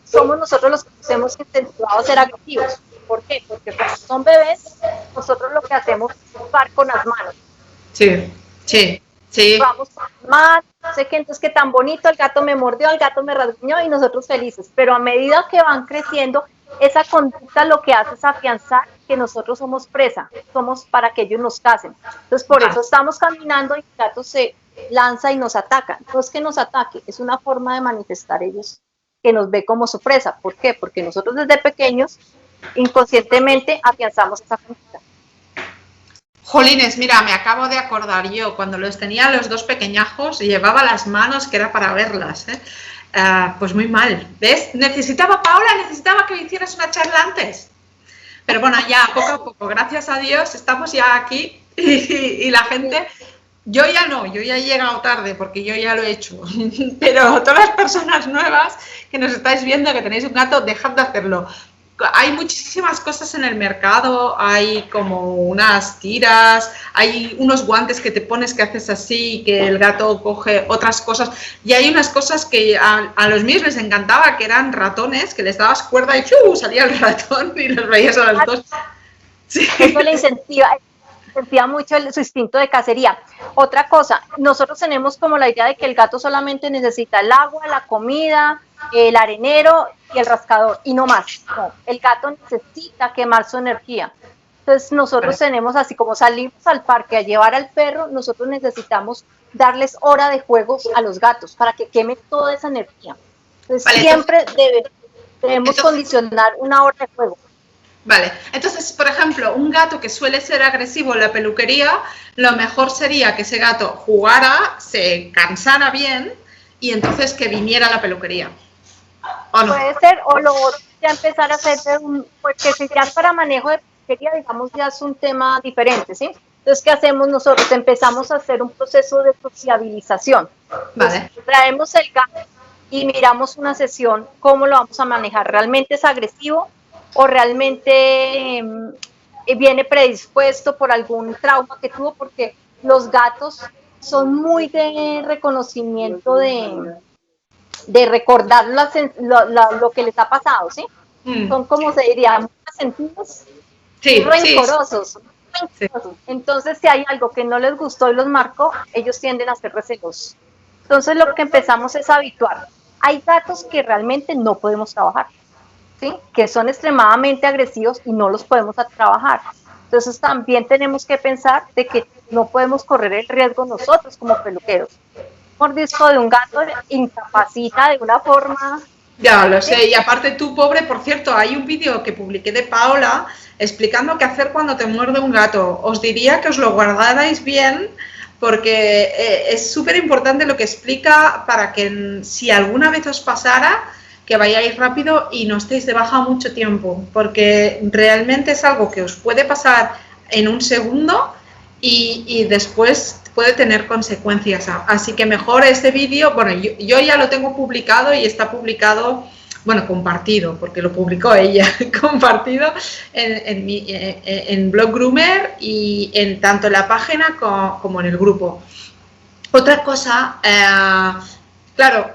somos nosotros los que nos hemos incentivado a ser agresivos. ¿Por qué? Porque cuando son bebés, nosotros lo que hacemos es jugar con las manos. sí, sí, sí, Vamos con las manos, no sé qué, entonces qué tan bonito, el gato me mordió, el gato me rasguñó y nosotros felices. Pero a medida que van creciendo, esa conducta lo que hace es afianzar que nosotros somos presa, somos para que ellos nos casen. Entonces por eso estamos caminando y el gato se lanza y nos ataca. No es que nos ataque, es una forma de manifestar ellos que nos ve como su presa. ¿Por qué? Porque nosotros desde pequeños inconscientemente afianzamos esa conducta. Jolines, mira, me acabo de acordar yo, cuando los tenía los dos pequeñajos, llevaba las manos que era para verlas, ¿eh? Pues muy mal, ¿ves? Paula, necesitaba que me hicieras una charla antes. Pero bueno, ya poco a poco, gracias a Dios, estamos ya aquí y la gente, yo ya no, yo ya he llegado tarde porque yo ya lo he hecho. Pero todas las personas nuevas que nos estáis viendo, que tenéis un gato, dejad de hacerlo. Hay muchísimas cosas en el mercado, hay como unas tiras, hay unos guantes que te pones que haces así, que el gato coge otras cosas, y hay unas cosas que a los míos les encantaba, que eran ratones, que les dabas cuerda y ¡fiu! Salía el ratón y los veías a los dos. Sí. Eso le incentiva mucho su instinto de cacería. Otra cosa, nosotros tenemos como la idea de que el gato solamente necesita el agua, la comida, el arenero y el rascador, y no más. No, el gato necesita quemar su energía. Entonces nosotros tenemos, así como salimos al parque a llevar al perro, nosotros necesitamos darles hora de juegos a los gatos para que quemen toda esa energía. Entonces siempre debemos condicionar una hora de juego. Vale, entonces, por ejemplo, un gato que suele ser agresivo en la peluquería, lo mejor sería que ese gato jugara, se cansara bien y entonces que viniera a la peluquería. ¿O no? Puede ser, o lo otro, ya empezar a hacer, porque si ya es para manejo de peluquería, digamos, ya es un tema diferente, ¿sí? Entonces, ¿qué hacemos nosotros? Empezamos a hacer un proceso de sociabilización. Vale. Entonces, traemos el gato y miramos una sesión, cómo lo vamos a manejar. ¿Realmente es agresivo o realmente viene predispuesto por algún trauma que tuvo? Porque los gatos son muy de reconocimiento de recordar lo que les ha pasado, ¿sí? Son, como se diría, muy sentidos, Sí, rencorosos. Sí. Entonces, si hay algo que no les gustó y los marcó, ellos tienden a ser recelosos. Entonces, lo que empezamos es habituar. Hay gatos que realmente no podemos trabajar, ¿sí? Que son extremadamente agresivos y no los podemos trabajar. Entonces, también tenemos que pensar de que no podemos correr el riesgo nosotros como peluqueros. Mordisco de un gato incapacita de una forma. Ya lo sé, y aparte tú, pobre, por cierto, hay un vídeo que publiqué de Paola explicando qué hacer cuando te muerde un gato. Os diría que os lo guardarais bien porque es súper importante lo que explica para que si alguna vez os pasara, que vayáis rápido y no estéis de baja mucho tiempo, porque realmente es algo que os puede pasar en un segundo y después puede tener consecuencias. Así que mejor este vídeo, bueno, yo ya lo tengo publicado y está publicado, bueno, compartido, porque lo publicó ella, compartido en Blog Groomer y en tanto en la página como en el grupo. Otra cosa, claro,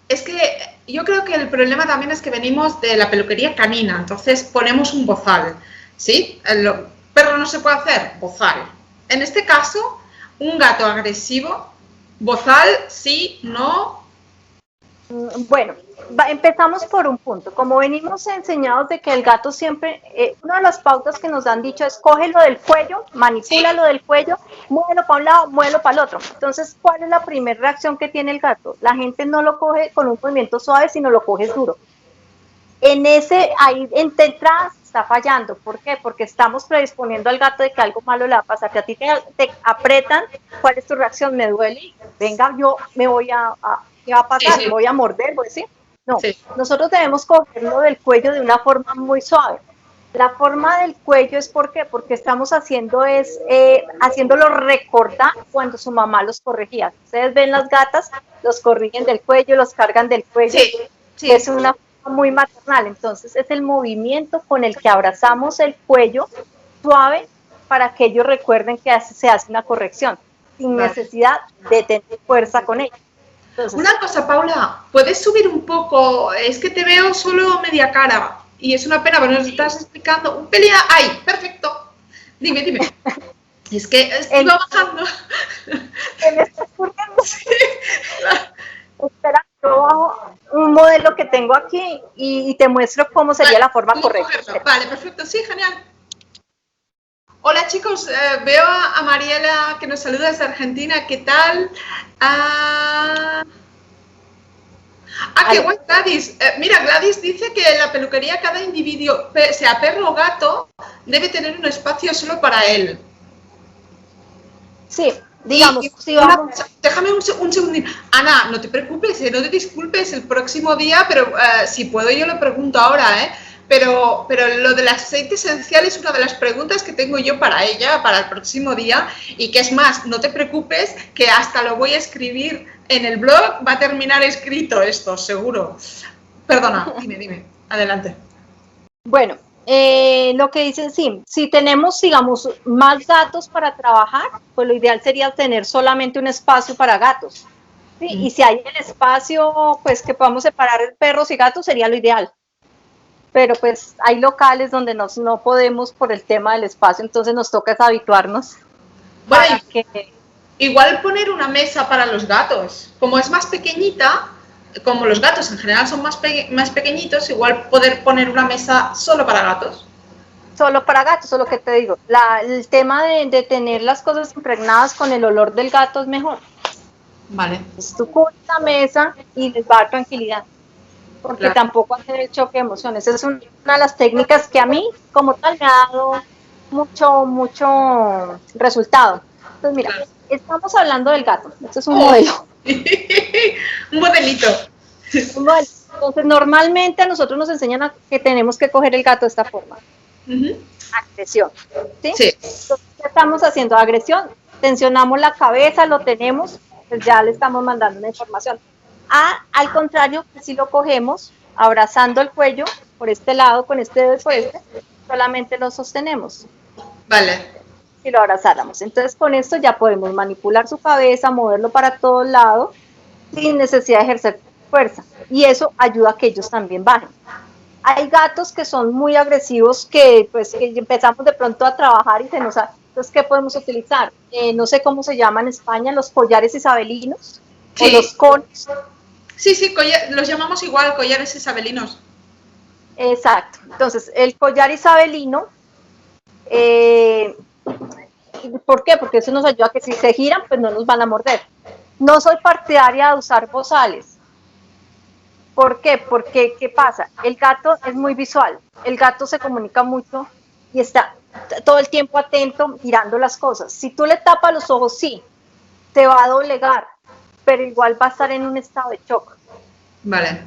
es que yo creo que el problema también es que venimos de la peluquería canina, entonces ponemos un bozal, ¿sí? El perro no se puede hacer, bozal. En este caso, un gato agresivo, bozal, sí, no. Bueno, empezamos por un punto. Como venimos enseñados de que el gato siempre, una de las pautas que nos han dicho es cógelo del cuello, manipúlalo del cuello, muévelo para un lado, muévelo para el otro. Entonces, ¿cuál es la primera reacción que tiene el gato? La gente no lo coge con un movimiento suave, sino lo coge duro. Ahí en entrada está fallando. ¿Por qué? Porque estamos predisponiendo al gato de que algo malo le va a pasar, que a ti te apretan. ¿Cuál es tu reacción? Me duele, venga, yo me voy ¿qué va a pasar? Sí, sí. ¿Voy a morder? ¿Voy a decir? No, Sí. nosotros debemos cogerlo del cuello de una forma muy suave. La forma del cuello es ¿por qué? Porque estamos haciéndolo recordar cuando su mamá los corregía. Ustedes ven las gatas, los corrigen del cuello, los cargan del cuello. Sí, sí. Es una forma muy maternal. Entonces es el movimiento con el que abrazamos el cuello suave para que ellos recuerden que se hace una corrección, sin necesidad de tener fuerza con ella. Entonces, una cosa, Paula, ¿puedes subir un poco? Es que te veo solo media cara y es una pena, pero nos estás explicando un pelín. ¡Ay, perfecto! Dime. Es que iba bajando. ¿Qué me está ocurriendo? Sí. Espera, yo bajo un modelo que tengo aquí y te muestro cómo sería la forma correcta. Vale, perfecto, sí, genial. Hola chicos, veo a Mariela que nos saluda desde Argentina, ¿qué tal? Qué guay, Gladys. Mira, Gladys dice que en la peluquería cada individuo, sea perro o gato, debe tener un espacio solo para él. Sí, digamos, déjame un segundín. Ana, no te preocupes, no te disculpes el próximo día, pero si puedo yo lo pregunto ahora, ¿eh? Pero lo del aceite esencial es una de las preguntas que tengo yo para ella, para el próximo día, y que es más, no te preocupes, que hasta lo voy a escribir en el blog, va a terminar escrito esto, seguro. Perdona, dime, adelante. Bueno, lo que dicen, sí, si tenemos, digamos, más gatos para trabajar, pues lo ideal sería tener solamente un espacio para gatos, ¿sí? Y si hay el espacio, pues que podamos separar perros y gatos, sería lo ideal. Pero pues hay locales donde no podemos por el tema del espacio, entonces nos toca habituarnos. Bueno, igual poner una mesa para los gatos, como es más pequeñita, como los gatos en general son más pequeñitos, igual poder poner una mesa solo para gatos. Solo para gatos, eso es lo que te digo. El tema de tener las cosas impregnadas con el olor del gato es mejor. Vale. Entonces tú cubres la mesa y les va a dar tranquilidad. porque Claro. tampoco hacer el choque de emociones. Es una de las técnicas que a mí, como tal, me ha dado mucho resultado. Entonces, mira, Claro. estamos hablando del gato. Este es un modelo. Un modelito. Un modelo. Entonces, normalmente a nosotros nos enseñan que tenemos que coger el gato de esta forma. Ujú. Agresión. ¿Sí? Sí. Entonces, ¿qué estamos haciendo? Agresión. Tensionamos la cabeza, lo tenemos, pues ya le estamos mandando una información. Al contrario, que si lo cogemos, abrazando el cuello, por este lado, con este dedo y por este, solamente lo sostenemos. Vale. Si lo abrazáramos. Entonces, con esto ya podemos manipular su cabeza, moverlo para todos lados, sin necesidad de ejercer fuerza. Y eso ayuda a que ellos también bajen. Hay gatos que son muy agresivos que pues que empezamos de pronto a trabajar y se nos ha... Entonces, ¿qué podemos utilizar? No sé cómo se llama en España, los collares isabelinos, Sí. o los conos. Sí, los llamamos igual, collares isabelinos. Exacto. Entonces, el collar isabelino, ¿por qué? Porque eso nos ayuda a que si se giran, pues no nos van a morder. No soy partidaria de usar bozales. ¿Por qué? Porque, ¿qué pasa? El gato es muy visual. El gato se comunica mucho y está todo el tiempo atento, mirando las cosas. Si tú le tapas los ojos, sí, te va a doblegar, pero igual va a estar en un estado de shock. Vale.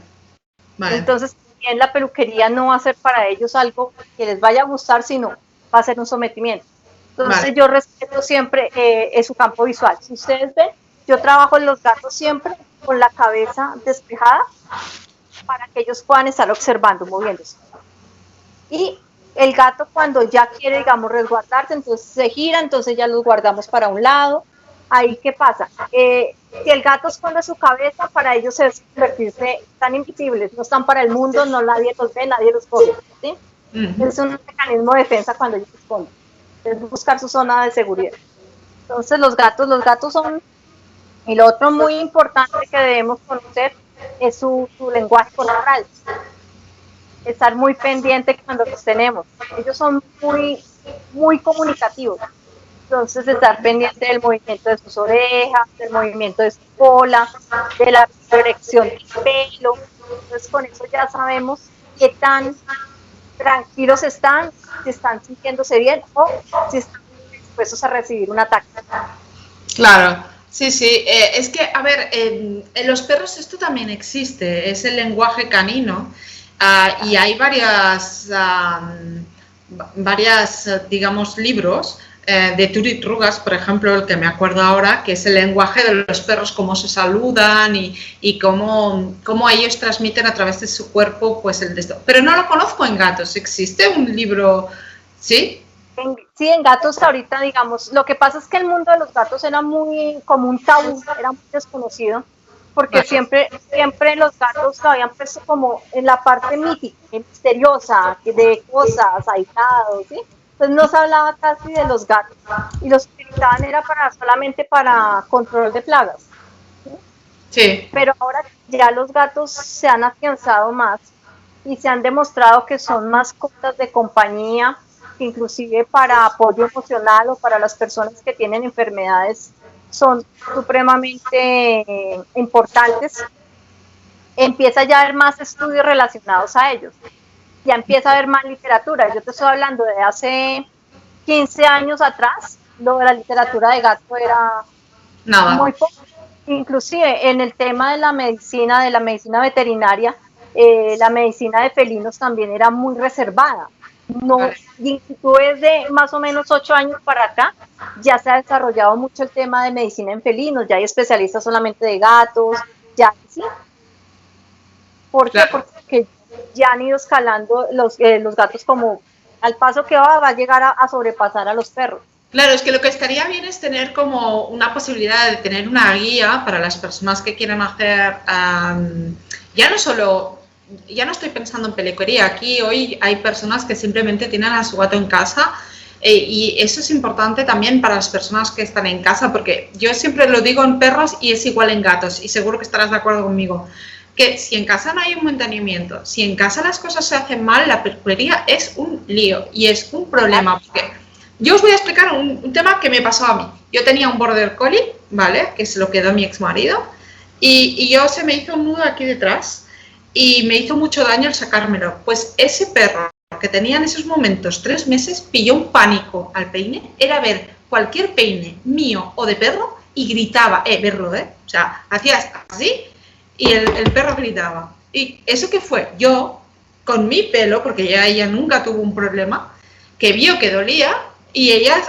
Vale. Entonces, en la peluquería no va a ser para ellos algo que les vaya a gustar, sino va a ser un sometimiento. Entonces, Vale. yo respeto siempre su campo visual. Si ustedes ven, yo trabajo en los gatos siempre con la cabeza despejada para que ellos puedan estar observando, moviéndose. Y el gato cuando ya quiere, digamos, resguardarse, entonces se gira, entonces ya los guardamos para un lado. Ahí, ¿qué pasa? Si el gato esconde su cabeza, para ellos es convertirse tan invisibles, no están para el mundo, no nadie los ve, nadie los coge, ¿sí? Ujú. Es un mecanismo de defensa cuando ellos se esconden, es buscar su zona de seguridad. Entonces los gatos son, y lo otro muy importante que debemos conocer es su lenguaje corporal. Estar muy pendiente cuando los tenemos. Ellos son muy comunicativos. Entonces, estar pendiente del movimiento de sus orejas, del movimiento de su cola, de la erección del pelo. Entonces, con eso ya sabemos qué tan tranquilos están, si están sintiéndose bien o si están dispuestos a recibir un ataque. Claro, sí, sí. Es que, a ver, en los perros esto también existe, es el lenguaje canino, y hay varias, digamos, libros de Turit Rugas, por ejemplo, el que me acuerdo ahora, que es el lenguaje de los perros, cómo se saludan y cómo ellos transmiten a través de su cuerpo, pues el de esto. Pero no lo conozco en gatos. ¿Existe un libro? ¿Sí? Sí, en gatos ahorita, digamos, lo que pasa es que el mundo de los gatos era muy como un tabú, era muy desconocido, porque Vale. siempre los gatos lo habían puesto como en la parte mítica, misteriosa, de cosas, aislados, ¿sí? Entonces no se hablaba casi de los gatos, y los utilizaban era solamente para control de plagas. Sí. Pero ahora ya los gatos se han afianzado más y se han demostrado que son mascotas de compañía, que inclusive para apoyo emocional o para las personas que tienen enfermedades son supremamente importantes. Empieza ya a haber más estudios relacionados a ellos, ya empieza a haber más literatura. Yo te estoy hablando de hace 15 años atrás, lo de la literatura de gato era Nada. muy poco. Inclusive en el tema de la medicina veterinaria, la medicina de felinos también era muy reservada. No, y si tú ves de más o menos 8 años para acá, ya se ha desarrollado mucho el tema de medicina en felinos, ya hay especialistas solamente de gatos, ya sí. ¿Por qué? Claro. Porque ya han ido escalando los gatos, como al paso que va a llegar a sobrepasar a los perros. Claro, es que lo que estaría bien es tener como una posibilidad de tener una guía para las personas que quieran hacer, ya no estoy pensando en peluquería, aquí hoy hay personas que simplemente tienen a su gato en casa, y eso es importante también para las personas que están en casa, porque yo siempre lo digo en perros y es igual en gatos, y seguro que estarás de acuerdo conmigo, que si en casa no hay un mantenimiento, si en casa las cosas se hacen mal, la peluquería es un lío y es un problema, porque yo os voy a explicar un tema que me pasó a mí. Yo tenía un border collie, ¿vale? Que se lo quedó mi ex marido, y yo se me hizo un nudo aquí detrás. y me hizo mucho daño el sacármelo. Pues ese perro que tenía en esos momentos 3 meses pilló un pánico al peine, era ver cualquier peine mío o de perro y gritaba, verlo, o sea, hacía así y el perro gritaba. ¿Y eso qué fue? Yo, con mi pelo, porque ya ella nunca tuvo un problema, que vio que dolía y ella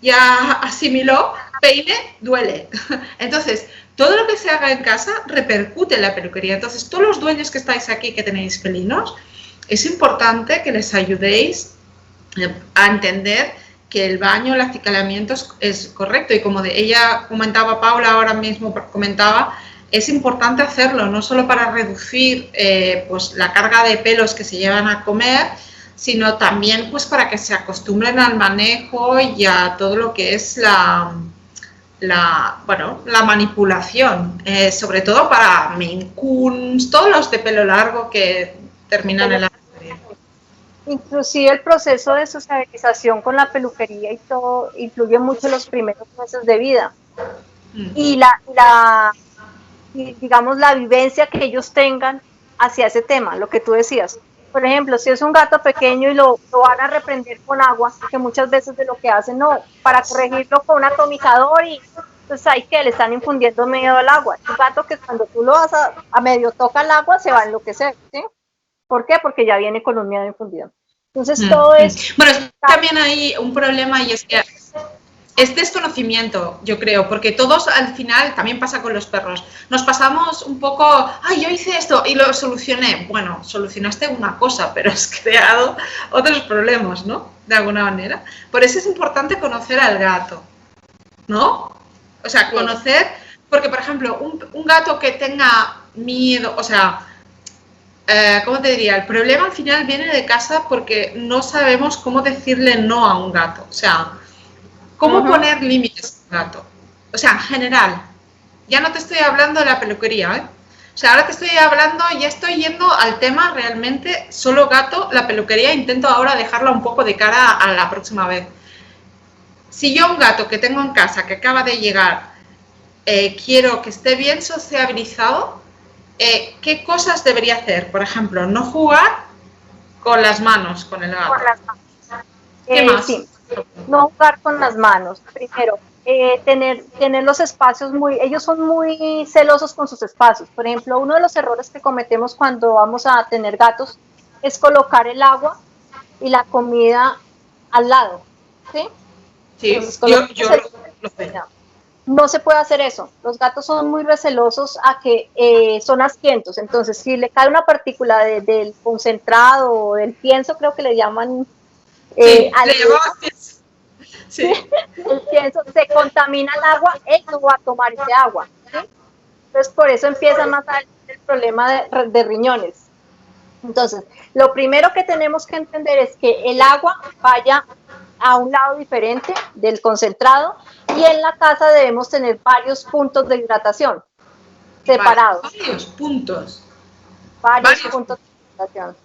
ya asimiló, peine duele. Entonces, todo lo que se haga en casa repercute en la peluquería. Entonces, todos los dueños que estáis aquí, que tenéis felinos, es importante que les ayudéis a entender que el baño, el acicalamiento es correcto. Y como ella comentaba, Paula ahora mismo comentaba, es importante hacerlo, no solo para reducir pues la carga de pelos que se llevan a comer, sino también pues para que se acostumbren al manejo y a todo lo que es la manipulación, sobre todo para Maine Coons, todos los de pelo largo que terminan en la peluquería. Inclusive el proceso de socialización con la peluquería y todo influye mucho en los primeros meses de vida. Y digamos la vivencia que ellos tengan hacia ese tema, lo que tú decías. Por ejemplo, si es un gato pequeño y lo van a reprender con agua, que muchas veces de lo que hacen, no, para corregirlo con un atomizador y pues hay que le están infundiendo miedo al agua. Es un gato que cuando tú lo vas a medio toca el agua se va a enloquecer, ¿sí? ¿Por qué? Porque ya viene con un miedo infundido. Entonces todo es... Bueno, también hay un problema y es que es desconocimiento, yo creo, porque todos al final, también pasa con los perros, nos pasamos un poco, ay, yo hice esto y lo solucioné. Bueno, solucionaste una cosa, pero has creado otros problemas, ¿no? De alguna manera. Por eso es importante conocer al gato, ¿no? O sea, conocer, porque por ejemplo, un gato que tenga miedo, o sea, ¿cómo te diría? El problema al final viene de casa porque no sabemos cómo decirle no a un gato, o sea, ¿cómo poner límites al gato? O sea, en general, ya no te estoy hablando de la peluquería, ¿eh? O sea, ahora te estoy hablando, ya estoy yendo al tema realmente solo gato, la peluquería, intento ahora dejarla un poco de cara a la próxima vez. Si yo un gato que tengo en casa, que acaba de llegar, quiero que esté bien sociabilizado, ¿qué cosas debería hacer? Por ejemplo, no jugar con las manos, con el gato. Con las manos. ¿Qué más? Sí. No jugar con las manos. Primero, tener los espacios ellos son muy celosos con sus espacios. Por ejemplo, uno de los errores que cometemos cuando vamos a tener gatos es colocar el agua y la comida al lado, ¿sí? Sí, entonces, yo lo sé. No se puede hacer eso. Los gatos son muy recelosos a que son asquientos. Entonces, si le cae una partícula del concentrado o del pienso, creo que le llaman... le llamaba pienso. Sí. El pienso, se contamina el agua, él no va a tomar ese agua, ¿sí? Entonces, por eso empieza más adelante el problema de riñones. Entonces, lo primero que tenemos que entender es que el agua vaya a un lado diferente del concentrado y en la casa debemos tener varios puntos de hidratación separados. Varios puntos. Varios puntos de hidratación.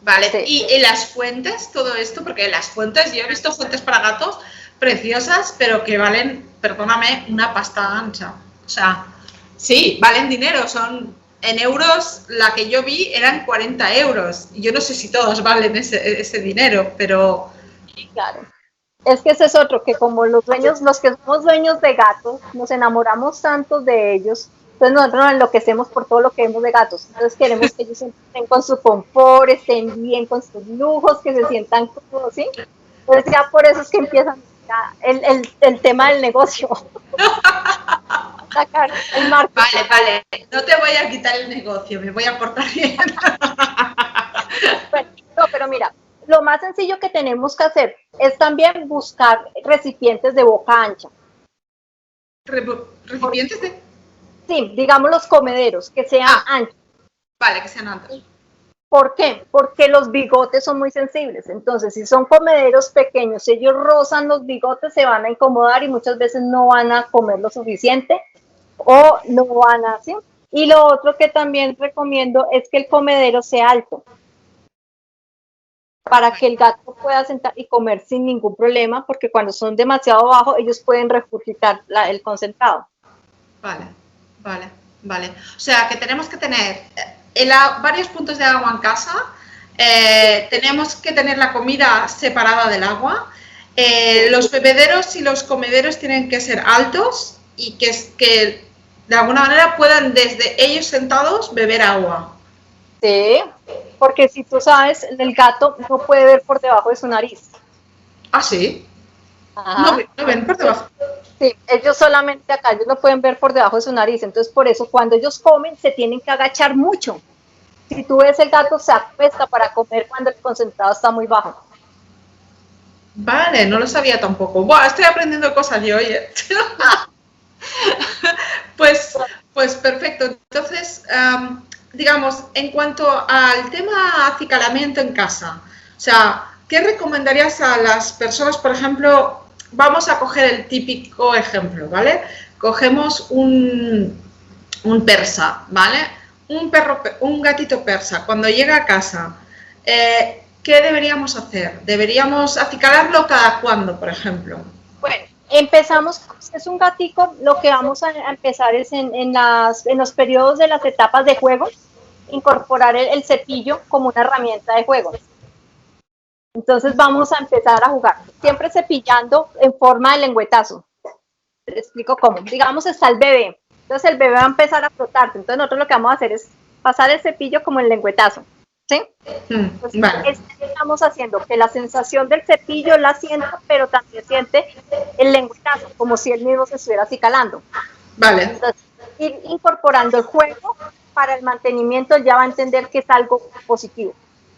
Vale, Sí. y las fuentes, todo esto, porque las fuentes, yo he visto fuentes para gatos preciosas, pero que valen, perdóname, una pasta ancha. O sea, sí, valen dinero, son en euros, la que yo vi eran 40 euros. Y yo no sé si todos valen ese dinero, pero... Claro. Es que ese es otro, que como los que somos dueños de gatos, nos enamoramos tanto de ellos, entonces nosotros nos enloquecemos por todo lo que vemos de gatos. Entonces queremos que ellos estén con su confort, estén bien con sus lujos, que se sientan cómodos, ¿sí? Entonces ya por eso es que empiezan el tema del negocio. Sacar el marketing. Vale, no te voy a quitar el negocio, me voy a portar bien. Bueno, no, pero mira, lo más sencillo que tenemos que hacer es también buscar recipientes de boca ancha. ¿Recipientes de...? Sí, digamos los comederos, que sean anchos. Vale, que sean anchos. ¿Por qué? Porque los bigotes son muy sensibles. Entonces, si son comederos pequeños, ellos rozan los bigotes, se van a incomodar y muchas veces no van a comer lo suficiente o no van a, ¿sí? Y lo otro que también recomiendo es que el comedero sea alto, para que el gato pueda sentar y comer sin ningún problema, porque cuando son demasiado bajos, ellos pueden regurgitar el concentrado. Vale. O sea, que tenemos que tener varios puntos de agua en casa. Tenemos que tener la comida separada del agua. Los bebederos y los comederos tienen que ser altos y que de alguna manera puedan desde ellos sentados beber agua. Sí, porque si tú sabes, el gato no puede ver por debajo de su nariz. Ah, sí. Ajá. No ven por debajo. Sí, ellos solamente acá, ellos no pueden ver por debajo de su nariz, entonces por eso cuando ellos comen se tienen que agachar mucho. Si tú ves, el gato se acuesta para comer cuando el concentrado está muy bajo. Vale, no lo sabía tampoco. Buah, estoy aprendiendo cosas yo, oye. Pues perfecto. Entonces, digamos, en cuanto al tema acicalamiento en casa, o sea, ¿qué recomendarías a las personas, por ejemplo? Vamos a coger el típico ejemplo, ¿vale? Cogemos un persa, ¿vale? Un gatito persa, cuando llega a casa, ¿qué deberíamos hacer? ¿Deberíamos acicalarlo cada cuándo, por ejemplo? Bueno, empezamos, es un gatico, lo que vamos a empezar es en los periodos de las etapas de juego, incorporar el cepillo como una herramienta de juego. Entonces vamos a empezar a jugar, siempre cepillando en forma de lengüetazo. Te explico cómo. Digamos está el bebé, entonces el bebé va a empezar a frotarse, entonces nosotros lo que vamos a hacer es pasar el cepillo como el lengüetazo, ¿sí? Entonces, vale. estamos haciendo que la sensación del cepillo la sienta, pero también siente el lengüetazo, como si él mismo se estuviera acicalando. Vale. Entonces, ir incorporando el juego para el mantenimiento, ya va a entender que es algo positivo.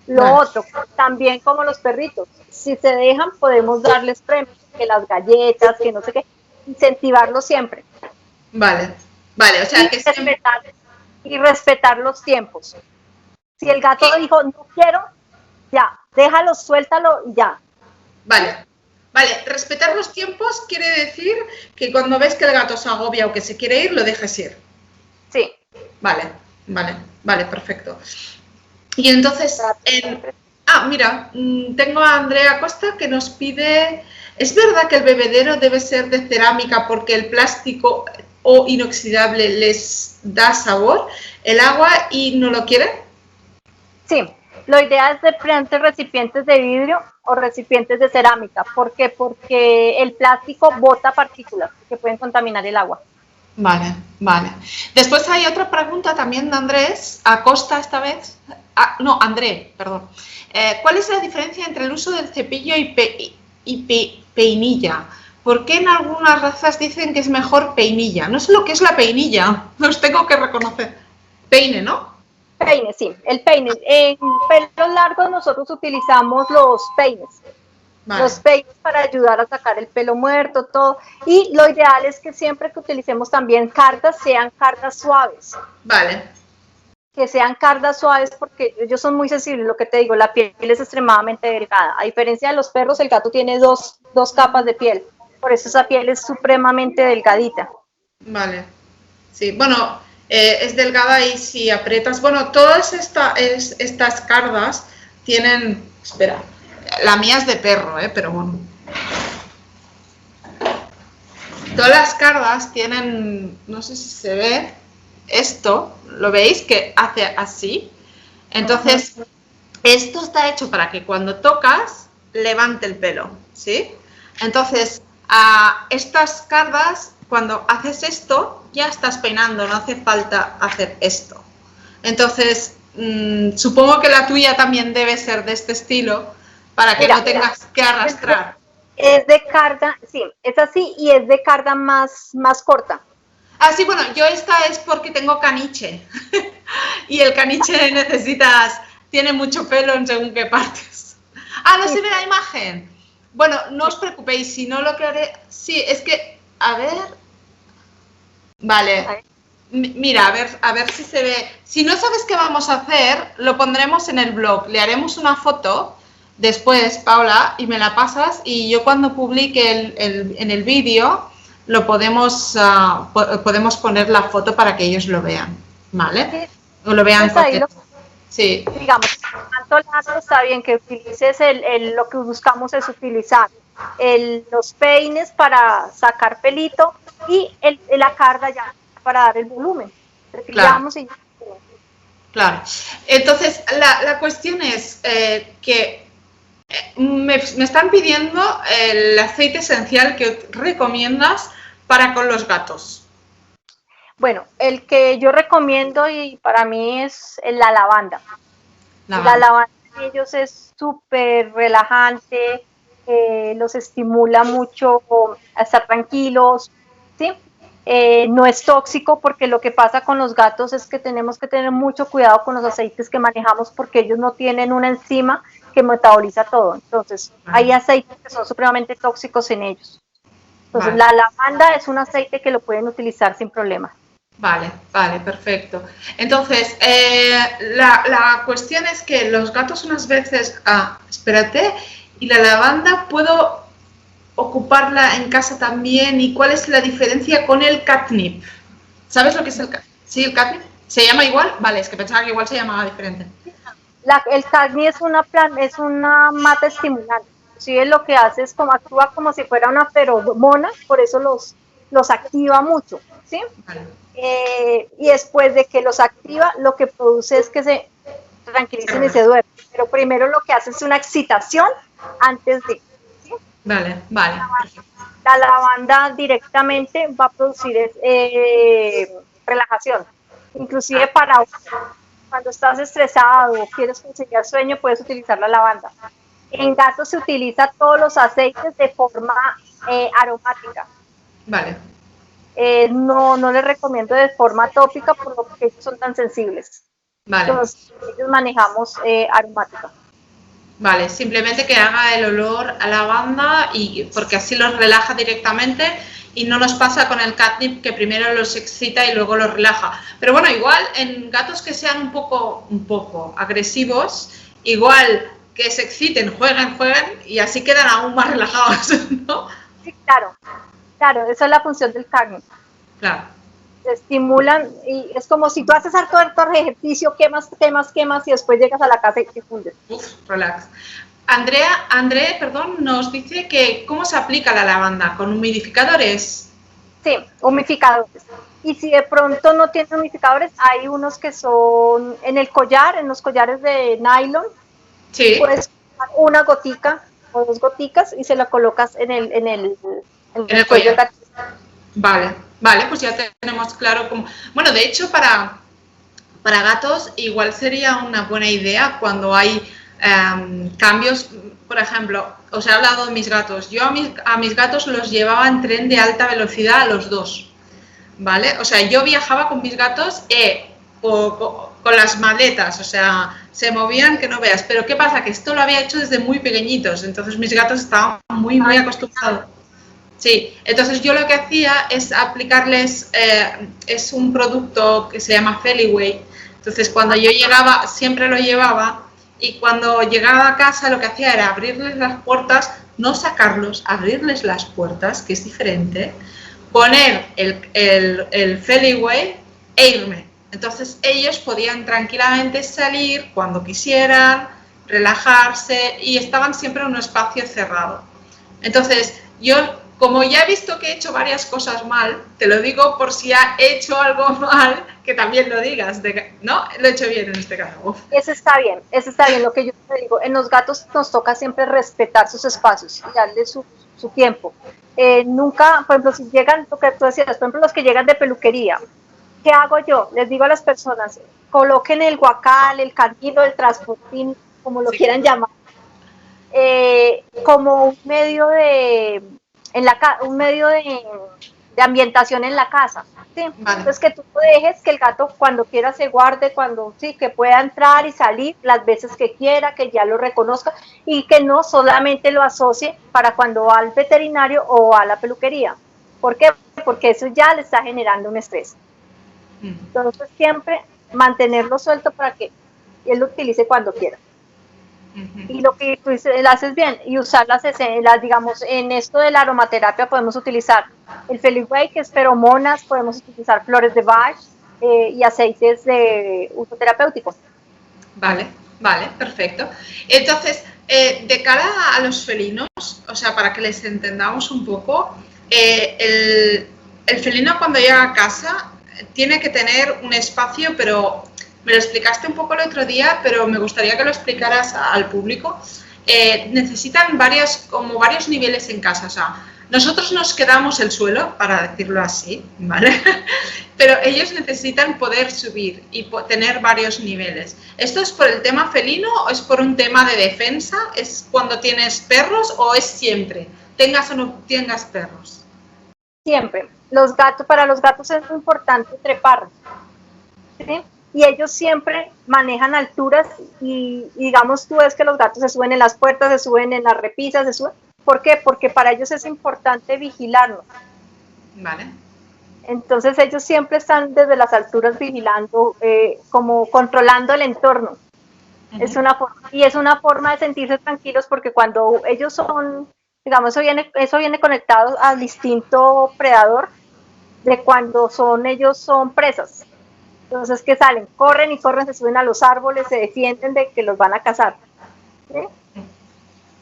Lo Vale. otro, también como los perritos, si se dejan podemos darles premios, que las galletas, que no sé qué, incentivarlos siempre. Vale, vale, o sea que siempre... respetar los tiempos. Si el gato dijo, no quiero, ya, déjalo, suéltalo y ya. Vale, vale, respetar los tiempos quiere decir que cuando ves que el gato se agobia o que se quiere ir, lo dejes ir. Sí. Vale, vale, vale, perfecto. Y entonces, mira, tengo a Andrea Costa que nos pide, ¿es verdad que el bebedero debe ser de cerámica porque el plástico o inoxidable les da sabor, el agua y no lo quieren? Sí, lo ideal es de recipientes de vidrio o recipientes de cerámica. ¿Por qué? Porque el plástico bota partículas que pueden contaminar el agua. Vale, vale. Después hay otra pregunta también de Andrés Acosta esta vez. André, perdón. ¿Cuál es la diferencia entre el uso del cepillo y peinilla? ¿Por qué en algunas razas dicen que es mejor peinilla? No sé lo que es la peinilla, los tengo que reconocer. Peine, ¿no? Peine, sí, el peine. En pelos largos nosotros utilizamos los peines. Vale. Los peines para ayudar a sacar el pelo muerto, todo. Y lo ideal es que siempre que utilicemos también cardas, sean cardas suaves. Vale. Que sean cardas suaves porque ellos son muy sensibles, lo que te digo, la piel es extremadamente delgada. A diferencia de los perros, el gato tiene dos capas de piel. Por eso esa piel es supremamente delgadita. Vale. Sí, bueno, es delgada y si aprietas... Bueno, todas estas cardas tienen... Espera. La mía es de perro, pero bueno. Todas las cardas tienen, no sé si se ve, esto, ¿lo veis? Que hace así. Entonces, esto está hecho para que cuando tocas, levante el pelo, ¿sí? Entonces, estas cardas, cuando haces esto, ya estás peinando, no hace falta hacer esto. Entonces, supongo que la tuya también debe ser de este estilo, para que no tengas que arrastrar. Es de carga, sí, es así y es de carga más corta. Sí, bueno, yo esta es porque tengo caniche y el caniche tiene mucho pelo en según qué partes. No se ve la imagen. Bueno, no os preocupéis, si no lo que haré... Sí, es que, a ver... Vale, mira, a ver si se ve. Si no sabes qué vamos a hacer, lo pondremos en el blog, le haremos una foto... Después, Paula, y me la pasas y yo cuando publique en el vídeo lo podemos poner la foto para que ellos lo vean, ¿vale? O lo vean cualquier... Sí. Digamos, tanto lado está bien que utilices lo que buscamos es utilizar los peines para sacar pelito y la carga ya para dar el volumen. Claro. Claro. Entonces, la cuestión es que me están pidiendo el aceite esencial que recomiendas para con los gatos. Bueno, el que yo recomiendo y para mí es la lavanda. La lavanda de ellos es súper relajante, los estimula mucho a estar tranquilos, ¿sí? No es tóxico porque lo que pasa con los gatos es que tenemos que tener mucho cuidado con los aceites que manejamos porque ellos no tienen una enzima que metaboliza todo. Entonces, hay aceites que son supremamente tóxicos en ellos. Entonces, la lavanda es un aceite que lo pueden utilizar sin problema. Vale, vale, perfecto. Entonces, la cuestión es que los gatos unas veces... espérate, y la lavanda puedo ocuparla en casa también. ¿Y cuál es la diferencia con el catnip? ¿Sabes lo que es el catnip? ¿Sí, el catnip? ¿Se llama igual? Vale, es que pensaba que igual se llamaba diferente. El catnip es una planta, es una mata estimulante. Sí, lo que hace es como actúa como si fuera una feromona, por eso los activa mucho, ¿sí? Vale. Y después de que los activa, lo que produce es que se tranquilicen y se duermen. Pero primero lo que hace es una excitación antes de... ¿sí? Vale, vale. La lavanda directamente va a producir relajación. Inclusive para cuando estás estresado o quieres conseguir sueño, puedes utilizar la lavanda. En gatos se utiliza todos los aceites de forma aromática. Vale. No les recomiendo de forma tópica por lo que ellos son tan sensibles. Vale. Entonces, ellos manejamos aromática. Vale, simplemente que haga el olor a lavanda y porque así los relaja directamente y no nos pasa con el catnip que primero los excita y luego los relaja. Pero bueno, igual en gatos que sean un poco agresivos, igual que se exciten, jueguen y así quedan aún más relajados, ¿no? Sí, claro, esa es la función del catnip. Claro. Te estimulan y es como si tú haces harto ejercicio, quemas y después llegas a la casa y te fundes. Relax. André, nos dice que ¿cómo se aplica la lavanda? ¿Con humidificadores? Sí, humidificadores. Y si de pronto no tienen humidificadores, hay unos que son en el collar, en los collares de nylon. Sí. Puedes usar una gotica o 2 goticas y se la colocas en el cuello del gatito. Vale, pues ya tenemos claro cómo... Bueno, de hecho, para gatos igual sería una buena idea cuando hay cambios. Por ejemplo, os he hablado de mis gatos. Yo a mis gatos los llevaba en tren de alta velocidad a los 2, ¿vale? O sea, yo viajaba con mis gatos con las maletas, o sea, se movían que no veas. Pero ¿qué pasa? Que esto lo había hecho desde muy pequeñitos, entonces mis gatos estaban muy acostumbrados. Sí, entonces yo lo que hacía es aplicarles, es un producto que se llama Feliway. Entonces cuando yo llegaba, siempre lo llevaba y cuando llegaba a casa lo que hacía era abrirles las puertas, no sacarlos, abrirles las puertas, que es diferente, poner el Feliway e irme. Entonces ellos podían tranquilamente salir cuando quisieran, relajarse y estaban siempre en un espacio cerrado. Entonces yo... Como ya he visto que he hecho varias cosas mal, te lo digo por si he hecho algo mal, que también lo digas, ¿no? Lo he hecho bien en este caso. Uf. Eso está bien, lo que yo te digo. En los gatos nos toca siempre respetar sus espacios y darle su tiempo. Nunca, por ejemplo, si llegan, lo que tú decías, por ejemplo, los que llegan de peluquería, ¿qué hago yo? Les digo a las personas, coloquen el guacal, el cantil o el transportín, como lo quieran llamar, como un medio de... un medio de ambientación en la casa, ¿sí? Vale. Entonces que tú dejes que el gato cuando quiera se guarde, que pueda entrar y salir las veces que quiera, que ya lo reconozca y que no solamente lo asocie para cuando va al veterinario o a la peluquería. ¿Por qué? Porque eso ya le está generando un estrés. Entonces siempre mantenerlo suelto para que él lo utilice cuando quiera. Y lo que tú haces bien y usar digamos, en esto de la aromaterapia podemos utilizar el Feliway, que es feromonas, podemos utilizar flores de Bach y aceites de uso terapéutico. Vale, perfecto. Entonces, de cara a los felinos, o sea, para que les entendamos un poco, el felino cuando llega a casa tiene que tener un espacio, pero me lo explicaste un poco el otro día, pero me gustaría que lo explicaras al público. Necesitan como varios niveles en casa, o sea, nosotros nos quedamos el suelo, para decirlo así, ¿vale? Pero ellos necesitan poder subir y tener varios niveles. ¿Esto es por el tema felino o es por un tema de defensa? ¿Es cuando tienes perros o es siempre? Tengas o no tengas perros. Siempre. Para los gatos es muy importante trepar, ¿sí? Y ellos siempre manejan alturas y digamos tú ves que los gatos se suben en las puertas, se suben en las repisas, se suben. ¿Por qué? Porque para ellos es importante vigilarnos. Vale. Entonces ellos siempre están desde las alturas vigilando, como controlando el entorno. Es una forma de sentirse tranquilos porque cuando ellos son, digamos, eso viene conectado al instinto predador de cuando ellos son presas. Entonces, ¿qué salen? Corren y corren, se suben a los árboles, se defienden de que los van a cazar. ¿Sí?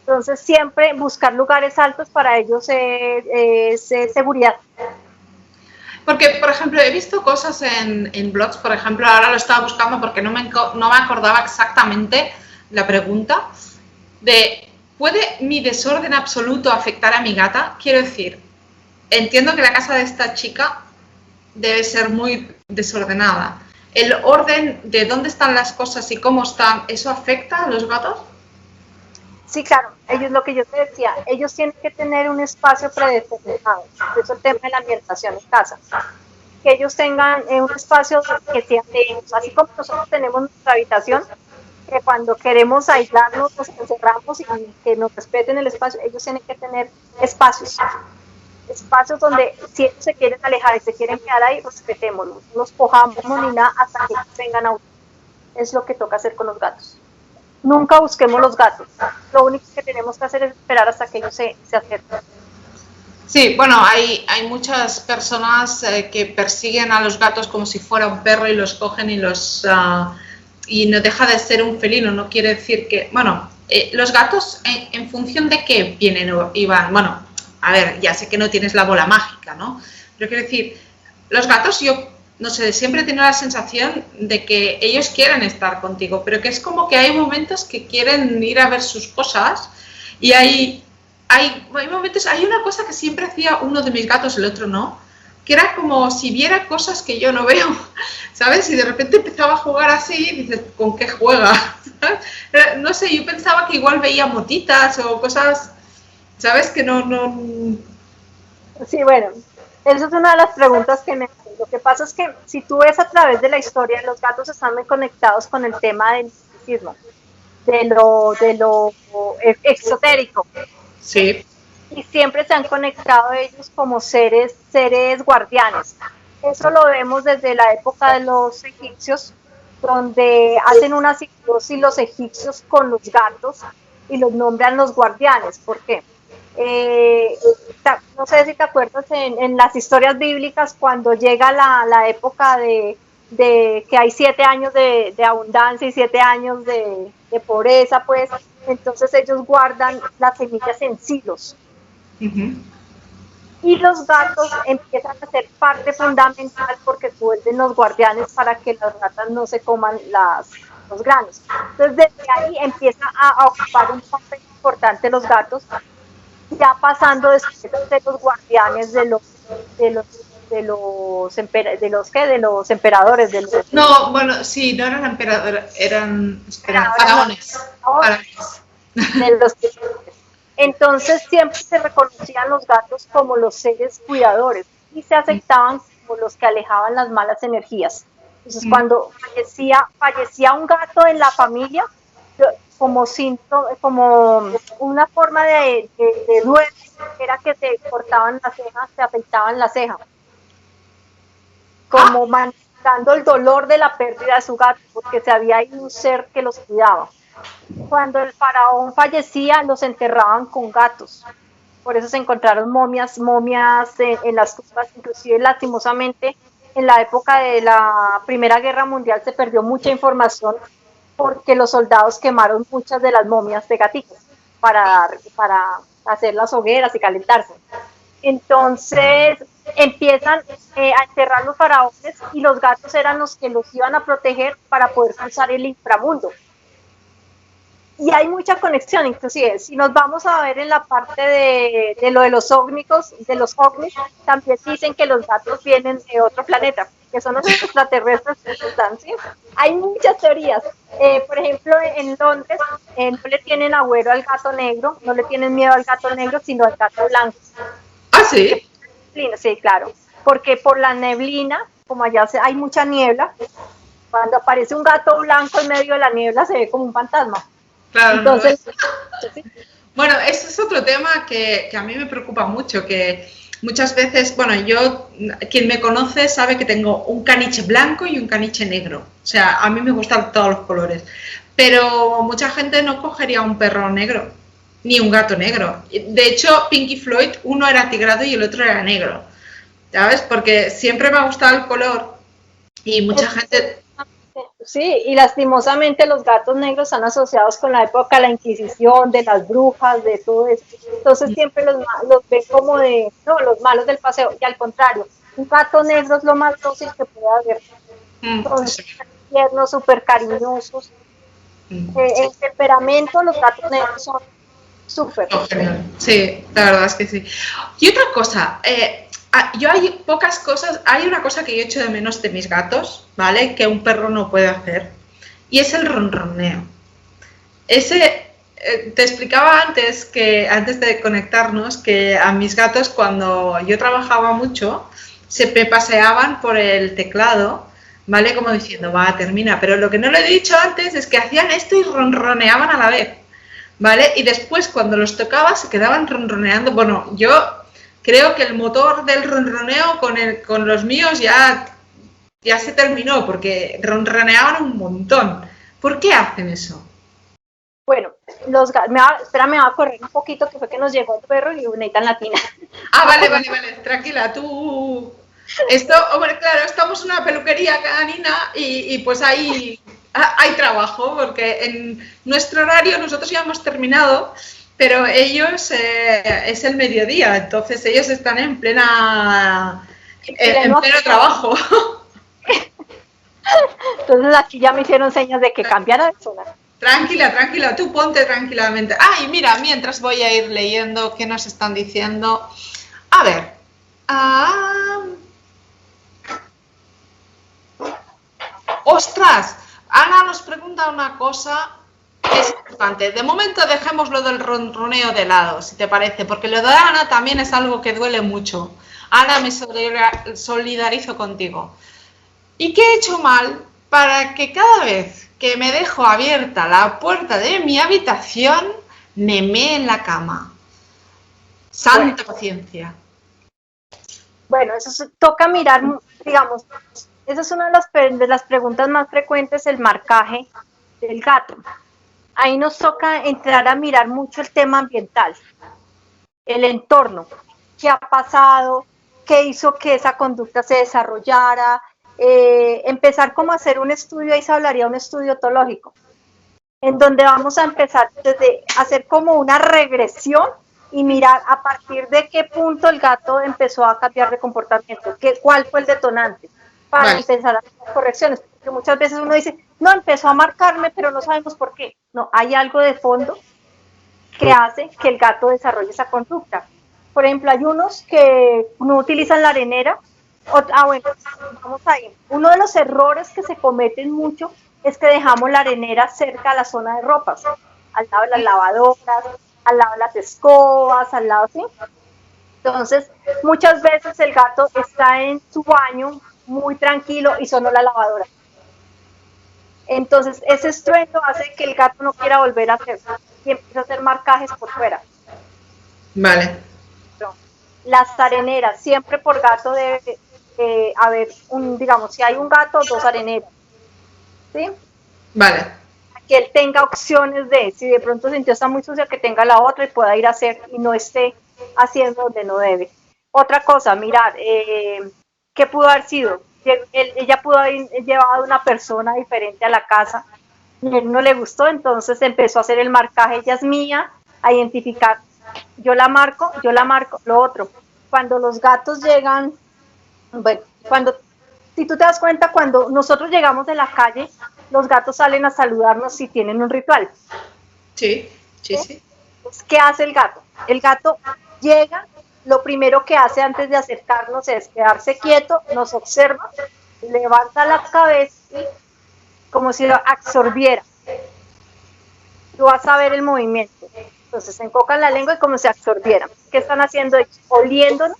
Entonces, siempre buscar lugares altos para ellos es seguridad. Porque, por ejemplo, he visto cosas en blogs, por ejemplo, ahora lo estaba buscando porque no me acordaba exactamente la pregunta, de ¿puede mi desorden absoluto afectar a mi gata? Quiero decir, entiendo que la casa de esta chica debe ser muy desordenada. ¿El orden de dónde están las cosas y cómo están, eso afecta a los gatos? Sí, claro, lo que yo te decía, ellos tienen que tener un espacio predeterminado, por eso el tema de la ambientación en casa, que ellos tengan un espacio que sea de ellos, así como nosotros tenemos nuestra habitación, que cuando queremos aislarnos nos encerramos y que nos respeten el espacio, ellos tienen que tener espacios donde si ellos se quieren alejar y se quieren quedar ahí, respetémoslos, no los cojamos ni nada hasta que ellos vengan a uno. Es lo que toca hacer con los gatos. Nunca busquemos los gatos. Lo único que tenemos que hacer es esperar hasta que ellos se acerquen. Sí, bueno, hay muchas personas que persiguen a los gatos como si fuera un perro y los cogen y y no deja de ser un felino. No quiere decir que... Bueno, los gatos, en función de qué vienen y van... Bueno, a ver, ya sé que no tienes la bola mágica, ¿no? Pero quiero decir, los gatos yo... No sé, siempre he tenido la sensación de que ellos quieren estar contigo, pero que es como que hay momentos que quieren ir a ver sus cosas y hay momentos, hay una cosa que siempre hacía uno de mis gatos, el otro no, que era como si viera cosas que yo no veo, ¿sabes? Y de repente empezaba a jugar así y dices, ¿con qué juega? No sé, yo pensaba que igual veía motitas o cosas, ¿sabes? Que no... Sí, bueno, esa es una de las preguntas que me... Lo que pasa es que si tú ves a través de la historia, los gatos están muy conectados con el tema del misticismo, de lo exotérico. Sí. Y siempre se han conectado ellos como seres guardianes. Eso lo vemos desde la época de los egipcios, donde hacen una simbiosis los egipcios con los gatos y los nombran los guardianes. ¿Por qué? No sé si te acuerdas en las historias bíblicas cuando llega la época de que hay 7 años de abundancia y 7 años de pobreza, pues entonces ellos guardan las semillas en silos. Y los gatos empiezan a ser parte fundamental porque se vuelven los guardianes para que las ratas no se coman los granos. Entonces desde ahí empieza a ocupar un papel importante los gatos, ya pasando después de ser los guardianes de los emperadores. No, bueno, sí, no eran emperadores, eran faraones. Entonces siempre se reconocían los gatos como los seres cuidadores y se aceptaban como los que alejaban las malas energías. Entonces cuando fallecía un gato en la familia, como una forma de duelo, era que te cortaban las cejas, te afeitaban la ceja, como manifestando el dolor de la pérdida de su gato, porque se había ahí un ser que los cuidaba. Cuando el faraón fallecía, los enterraban con gatos. Por eso se encontraron momias en las tumbas, inclusive lastimosamente en la época de la Primera Guerra Mundial se perdió mucha información porque los soldados quemaron muchas de las momias de gatitos para hacer las hogueras y calentarse. Entonces, empiezan a enterrar los faraones y los gatos eran los que los iban a proteger para poder cruzar el inframundo. Y hay mucha conexión, inclusive, si nos vamos a ver en la parte de lo de los ovnis, también dicen que los gatos vienen de otro planeta, que son los extraterrestres que están, ¿sí? Hay muchas teorías. Por ejemplo, en Londres no le tienen agüero al gato negro, no le tienen miedo al gato negro, sino al gato blanco. ¿Ah, sí? Sí, claro, porque por la neblina, como allá hay mucha niebla, cuando aparece un gato blanco en medio de la niebla se ve como un fantasma. Claro. Entonces, no. Bueno, ese es otro tema que a mí me preocupa mucho, que muchas veces, bueno, yo, quien me conoce sabe que tengo un caniche blanco y un caniche negro. O sea, a mí me gustan todos los colores. Pero mucha gente no cogería un perro negro, ni un gato negro. De hecho, Pink Floyd, uno era tigrado y el otro era negro. ¿Sabes? Porque siempre me ha gustado el color y mucha gente... Sí, y lastimosamente los gatos negros están asociados con la época de la Inquisición, de las brujas, de todo eso. Entonces siempre los ven como los malos del paseo. Y al contrario, un gato negro es lo más dócil que puede haber. Son tiernos, súper cariñosos. En temperamento los gatos negros son súper. Sí, la verdad es que sí. Y otra cosa, yo hay pocas cosas, hay una cosa que yo echo de menos de mis gatos, ¿vale? Que un perro no puede hacer, y es el ronroneo. Ese, te explicaba antes de conectarnos, que a mis gatos cuando yo trabajaba mucho, se me paseaban por el teclado, ¿vale? Como diciendo, va, termina, pero lo que no le he dicho antes es que hacían esto y ronroneaban a la vez, ¿vale? Y después cuando los tocaba se quedaban ronroneando. Bueno, yo... creo que el motor del ronroneo con los míos ya se terminó, porque ronroneaban un montón. ¿Por qué hacen eso? Bueno, espera, me va a correr un poquito, que fue que nos llegó el perro y necesitan la tina. Ah, vale, tranquila, tú... Esto, hombre, claro, estamos en una peluquería canina y pues hay trabajo, porque en nuestro horario nosotros ya hemos terminado, pero ellos es el mediodía, entonces ellos están en pleno trabajo. Entonces aquí ya me hicieron señas de que cambiara de zona. Tranquila, tú ponte tranquilamente. Ay, mira, mientras voy a ir leyendo qué nos están diciendo. A ver. ¡Ostras! Ana nos pregunta una cosa que es importante. De momento dejemos lo del ronroneo de lado, si te parece, porque lo de Ana también es algo que duele mucho. Ana, me solidarizo contigo. ¿Y qué he hecho mal para que cada vez que me dejo abierta la puerta de mi habitación me mee en la cama? Santa paciencia. Bueno, eso toca mirar, digamos, esa es una de las preguntas más frecuentes, el marcaje del gato. Ahí nos toca entrar a mirar mucho el tema ambiental, el entorno, qué ha pasado, qué hizo que esa conducta se desarrollara, empezar como a hacer un estudio, ahí se hablaría un estudio etológico, en donde vamos a empezar desde hacer como una regresión y mirar a partir de qué punto el gato empezó a cambiar de comportamiento, cuál fue el detonante, para empezar a hacer correcciones, porque muchas veces uno dice, no, empezó a marcarme, pero no sabemos por qué. No, hay algo de fondo que hace que el gato desarrolle esa conducta. Por ejemplo, hay unos que no utilizan la arenera. Bueno, vamos ahí. Uno de los errores que se cometen mucho es que dejamos la arenera cerca a la zona de ropas, al lado de las lavadoras, al lado de las escobas, al lado, ¿sí? Entonces, muchas veces el gato está en su baño muy tranquilo y sonó la lavadora. Entonces, ese estruendo hace que el gato no quiera volver a hacer y empieza a hacer marcajes por fuera. Vale. Las areneras, siempre por gato debe haber digamos, si hay un gato, 2 areneras. ¿Sí? Vale. Que él tenga opciones si de pronto sintió está muy sucia, que tenga la otra y pueda ir a hacer y no esté haciendo donde no debe. Otra cosa, mirar, ¿qué pudo haber sido? Ella pudo haber llevado una persona diferente a la casa y a él no le gustó, entonces empezó a hacer el marcaje, ella es mía, a identificar, yo la marco, lo otro. cuando los gatos llegan, bueno, si tú te das cuenta, cuando nosotros llegamos de la calle, los gatos salen a saludarnos si tienen un ritual. Sí, sí, sí. Pues, ¿qué hace el gato? El gato llega, lo primero que hace antes de acercarnos es quedarse quieto, nos observa, levanta la cabeza como si lo absorbiera. Tú vas a ver el movimiento. Entonces se enfocan la lengua y como si absorbieran. ¿Qué están haciendo ellos? Oliéndonos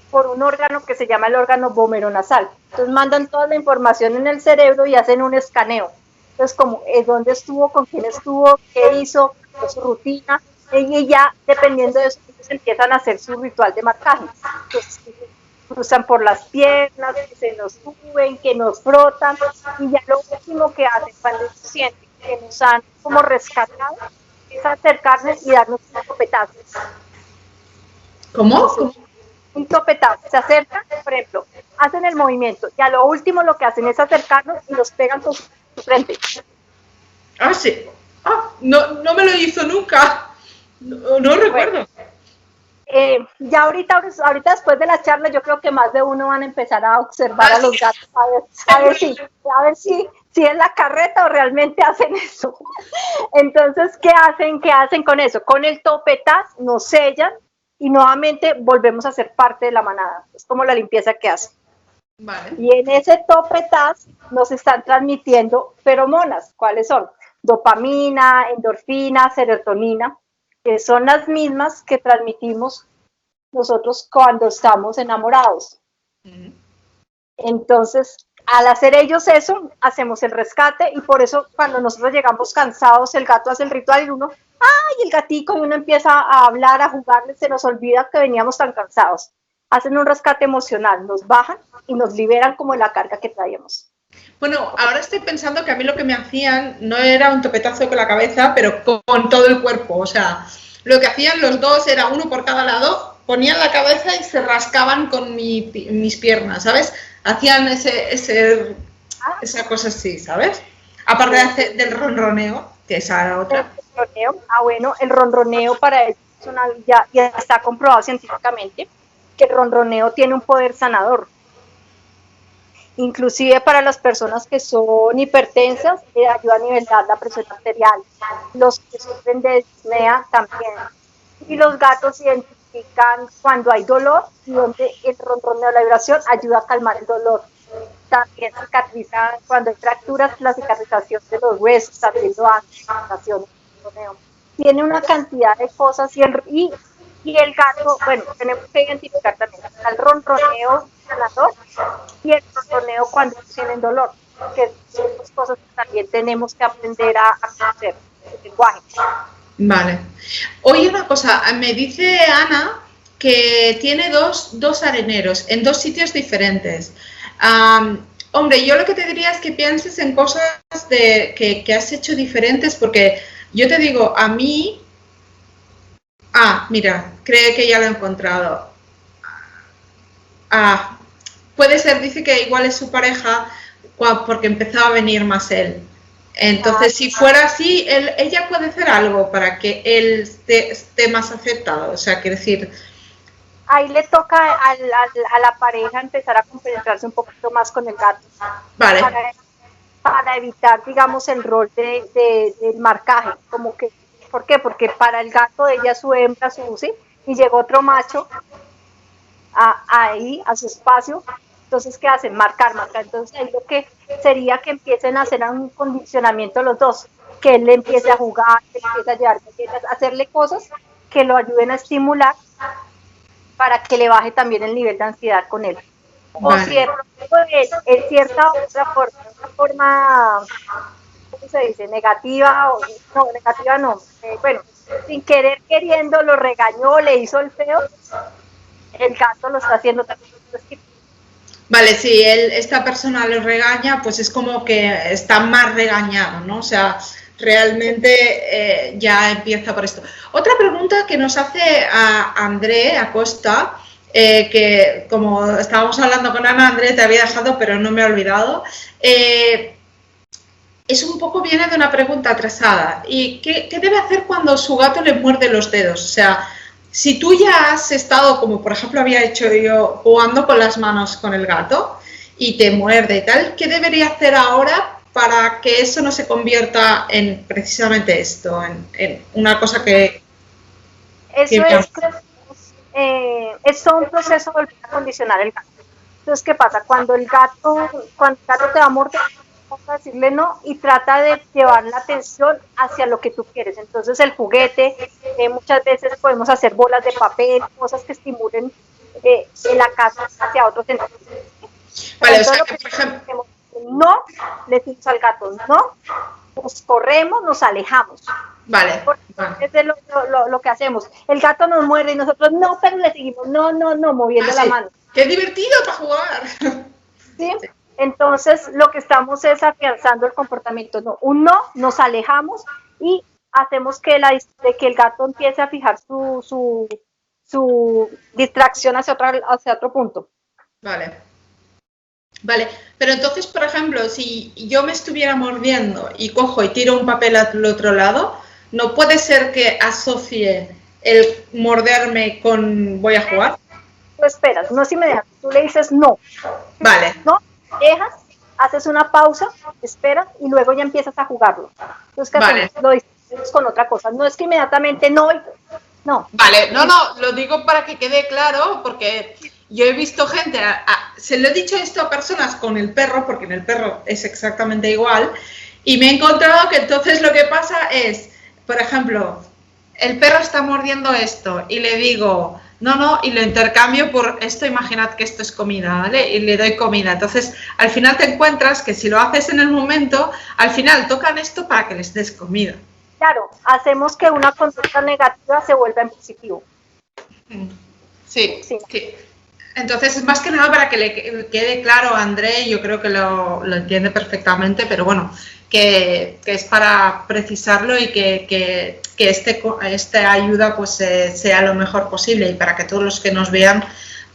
por un órgano que se llama el órgano vomeronasal. Entonces mandan toda la información en el cerebro y hacen un escaneo. Entonces, como dónde estuvo, con quién estuvo, qué hizo, su rutina, y ya dependiendo de eso, empiezan a hacer su ritual de marcaje. Entonces, cruzan por las piernas, que se nos suben, que nos frotan, y ya lo último que hacen cuando sienten que nos han como rescatado es acercarnos y darnos un topetazo. ¿Cómo? Entonces, un topetazo, se acercan, por ejemplo, hacen el movimiento, y a lo último lo que hacen es acercarnos y los pegan con su frente. Ah, sí. Ah, no me lo hizo nunca. No recuerdo. Ya ahorita después de la charla yo creo que más de uno van a empezar a observar a los gatos a ver si es la carreta o realmente hacen eso. Entonces, ¿qué hacen con eso? Con el topetaz nos sellan y nuevamente volvemos a ser parte de la manada. Es como la limpieza que hacen. Vale. Y en ese topetaz nos están transmitiendo feromonas. ¿Cuáles son? Dopamina, endorfina, serotonina, que son las mismas que transmitimos nosotros cuando estamos enamorados. Entonces, al hacer ellos eso, hacemos el rescate, y por eso cuando nosotros llegamos cansados, el gato hace el ritual y uno, ¡ay! El gatico, y uno empieza a hablar, a jugarle, se nos olvida que veníamos tan cansados. Hacen un rescate emocional, nos bajan y nos liberan como la carga que traíamos. Bueno, ahora estoy pensando que a mí lo que me hacían no era un topetazo con la cabeza, pero con todo el cuerpo. O sea, lo que hacían los dos era uno por cada lado, ponían la cabeza y se rascaban con mis piernas, ¿sabes? Hacían esa cosa así, ¿sabes? Aparte del ronroneo, que esa era otra. El ronroneo, bueno, el ronroneo para el personal ya está comprobado científicamente que el ronroneo tiene un poder sanador. Inclusive para las personas que son hipertensas, ayuda a nivelar la presión arterial. Los que sufren de disnea también. Y los gatos identifican cuando hay dolor y donde el ronroneo, la vibración, ayuda a calmar el dolor. También cicatrizan cuando hay fracturas, la cicatrización de los huesos, también lo hace. Tiene una cantidad de cosas y el gato, bueno, tenemos que identificar también el ronroneo sanador y el ronroneo cuando tienen dolor, que son dos cosas que también tenemos que aprender a conocer el lenguaje. Vale. Oye, una cosa, me dice Ana que tiene dos areneros en dos sitios diferentes. Hombre, yo lo que te diría es que pienses en cosas que has hecho diferentes, porque yo te digo, a mí... mira, creo que ya lo he encontrado. Puede ser, dice que igual es su pareja porque empezó a venir más él. Entonces, si fuera así, ella puede hacer algo para que él esté más aceptado. O sea, quiere decir... Ahí le toca a la pareja empezar a compenetrarse un poquito más con el gato. Vale. Para evitar, digamos, el rol del marcaje. Como que, ¿por qué? Porque para el gato ella es su hembra, ¿sí? Y llegó otro macho ahí, a su espacio. Entonces, ¿qué hacen? Marcar. Entonces, ahí lo que sería que empiecen a hacer un condicionamiento los dos. Que él le empiece a jugar, que le empiece a llevar galletas, a hacerle cosas que lo ayuden a estimular para que le baje también el nivel de ansiedad con él. Vale. O cierta otra forma, ¿cómo se dice? Negativa, bueno, sin querer queriendo lo regañó, le hizo el feo, el gato lo está haciendo también. Vale, si esta persona le regaña, pues es como que está más regañado, ¿no? O sea, realmente ya empieza por esto. Otra pregunta que nos hace a André Acosta, que como estábamos hablando con Ana, André te había dejado, pero no me he olvidado, es un poco, viene de una pregunta atrasada. ¿Y qué debe hacer cuando su gato le muerde los dedos? O sea, si tú ya has estado, como por ejemplo había hecho yo, jugando con las manos con el gato y te muerde y tal, ¿qué debería hacer ahora para que eso no se convierta en precisamente esto, en una cosa que... Eso es todo un proceso de volver a condicionar el gato. Entonces, ¿qué pasa? Cuando el gato te va a morder, vas a decirle no y trata de llevar la atención hacia lo que tú quieres. Entonces, el juguete, muchas veces podemos hacer bolas de papel, cosas que estimulen en la casa hacia otro sentido. Vale, o sea, que, por ejemplo... No, le decimos al gato no, nos corremos, nos alejamos. Vale. Es de lo que hacemos. El gato nos muerde y nosotros no, pero le seguimos no, moviendo la mano. ¡Qué divertido para jugar! ¿Sí? Entonces, lo que estamos es afianzando el comportamiento. No, un no, nos alejamos y hacemos que el gato empiece a fijar su distracción hacia otro punto. Vale. Vale, pero entonces, por ejemplo, si yo me estuviera mordiendo y cojo y tiro un papel al otro lado, ¿no puede ser que asocie el morderme con voy a jugar? Tú esperas, no es inmediato, tú le dices no. Vale. No, dejas, haces una pausa, esperas y luego ya empiezas a jugarlo. Entonces, ¿qué hacemos? Lo dices con otra cosa, no es que inmediatamente no. Vale, no, lo digo para que quede claro, porque yo he visto gente, se lo he dicho esto a personas con el perro, porque en el perro es exactamente igual, y me he encontrado que entonces lo que pasa es, por ejemplo, el perro está mordiendo esto, y le digo, no, y lo intercambio por esto, imaginad que esto es comida, ¿vale? Y le doy comida. Entonces, al final te encuentras que si lo haces en el momento, al final tocan esto para que les des comida. Claro, hacemos que una conducta negativa se vuelva en positivo. Sí. Entonces, más que nada para que le quede claro a André, yo creo que lo entiende perfectamente, pero bueno, que es para precisarlo y que esta ayuda pues sea lo mejor posible y para que todos los que nos vean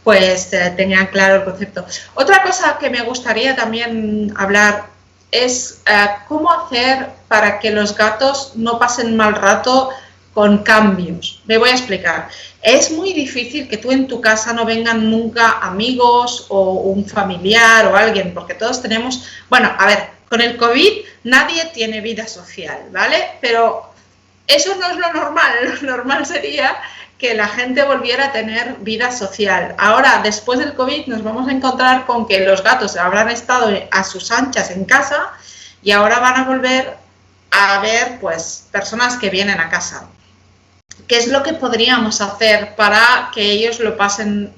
pues tengan claro el concepto. Otra cosa que me gustaría también hablar es cómo hacer para que los gatos no pasen mal rato con cambios. Me voy a explicar. Es muy difícil que tú en tu casa no vengan nunca amigos o un familiar o alguien, porque todos tenemos... Bueno, a ver, con el COVID nadie tiene vida social, ¿vale? Pero eso no es lo normal. Lo normal sería que la gente volviera a tener vida social. Ahora, después del COVID, nos vamos a encontrar con que los gatos habrán estado a sus anchas en casa y ahora van a volver a ver, pues, personas que vienen a casa. ¿Qué es lo que podríamos hacer para que ellos lo pasen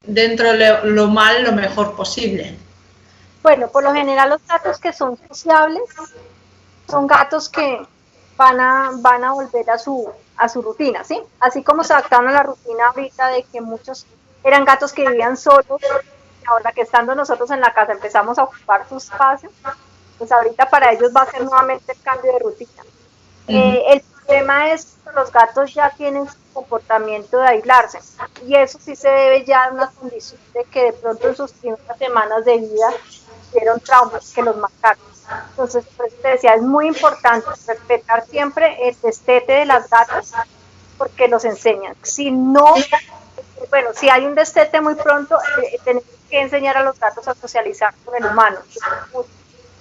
dentro de lo mejor posible? Bueno, por lo general los gatos que son sociables son gatos que van a volver a su rutina, ¿sí? Así como se adaptaron a la rutina ahorita de que muchos eran gatos que vivían solos, y ahora que estando nosotros en la casa empezamos a ocupar su espacio, pues ahorita para ellos va a ser nuevamente el cambio de rutina. El problema es que los gatos ya tienen su comportamiento de aislarse y eso sí se debe ya a una condición de que de pronto en sus primeras semanas de vida tuvieron traumas que los marcaron. Entonces, por eso te decía, es muy importante respetar siempre el destete de las gatas porque los enseñan. Si no, bueno, si hay un destete muy pronto, tenemos que enseñar a los gatos a socializar con el humano.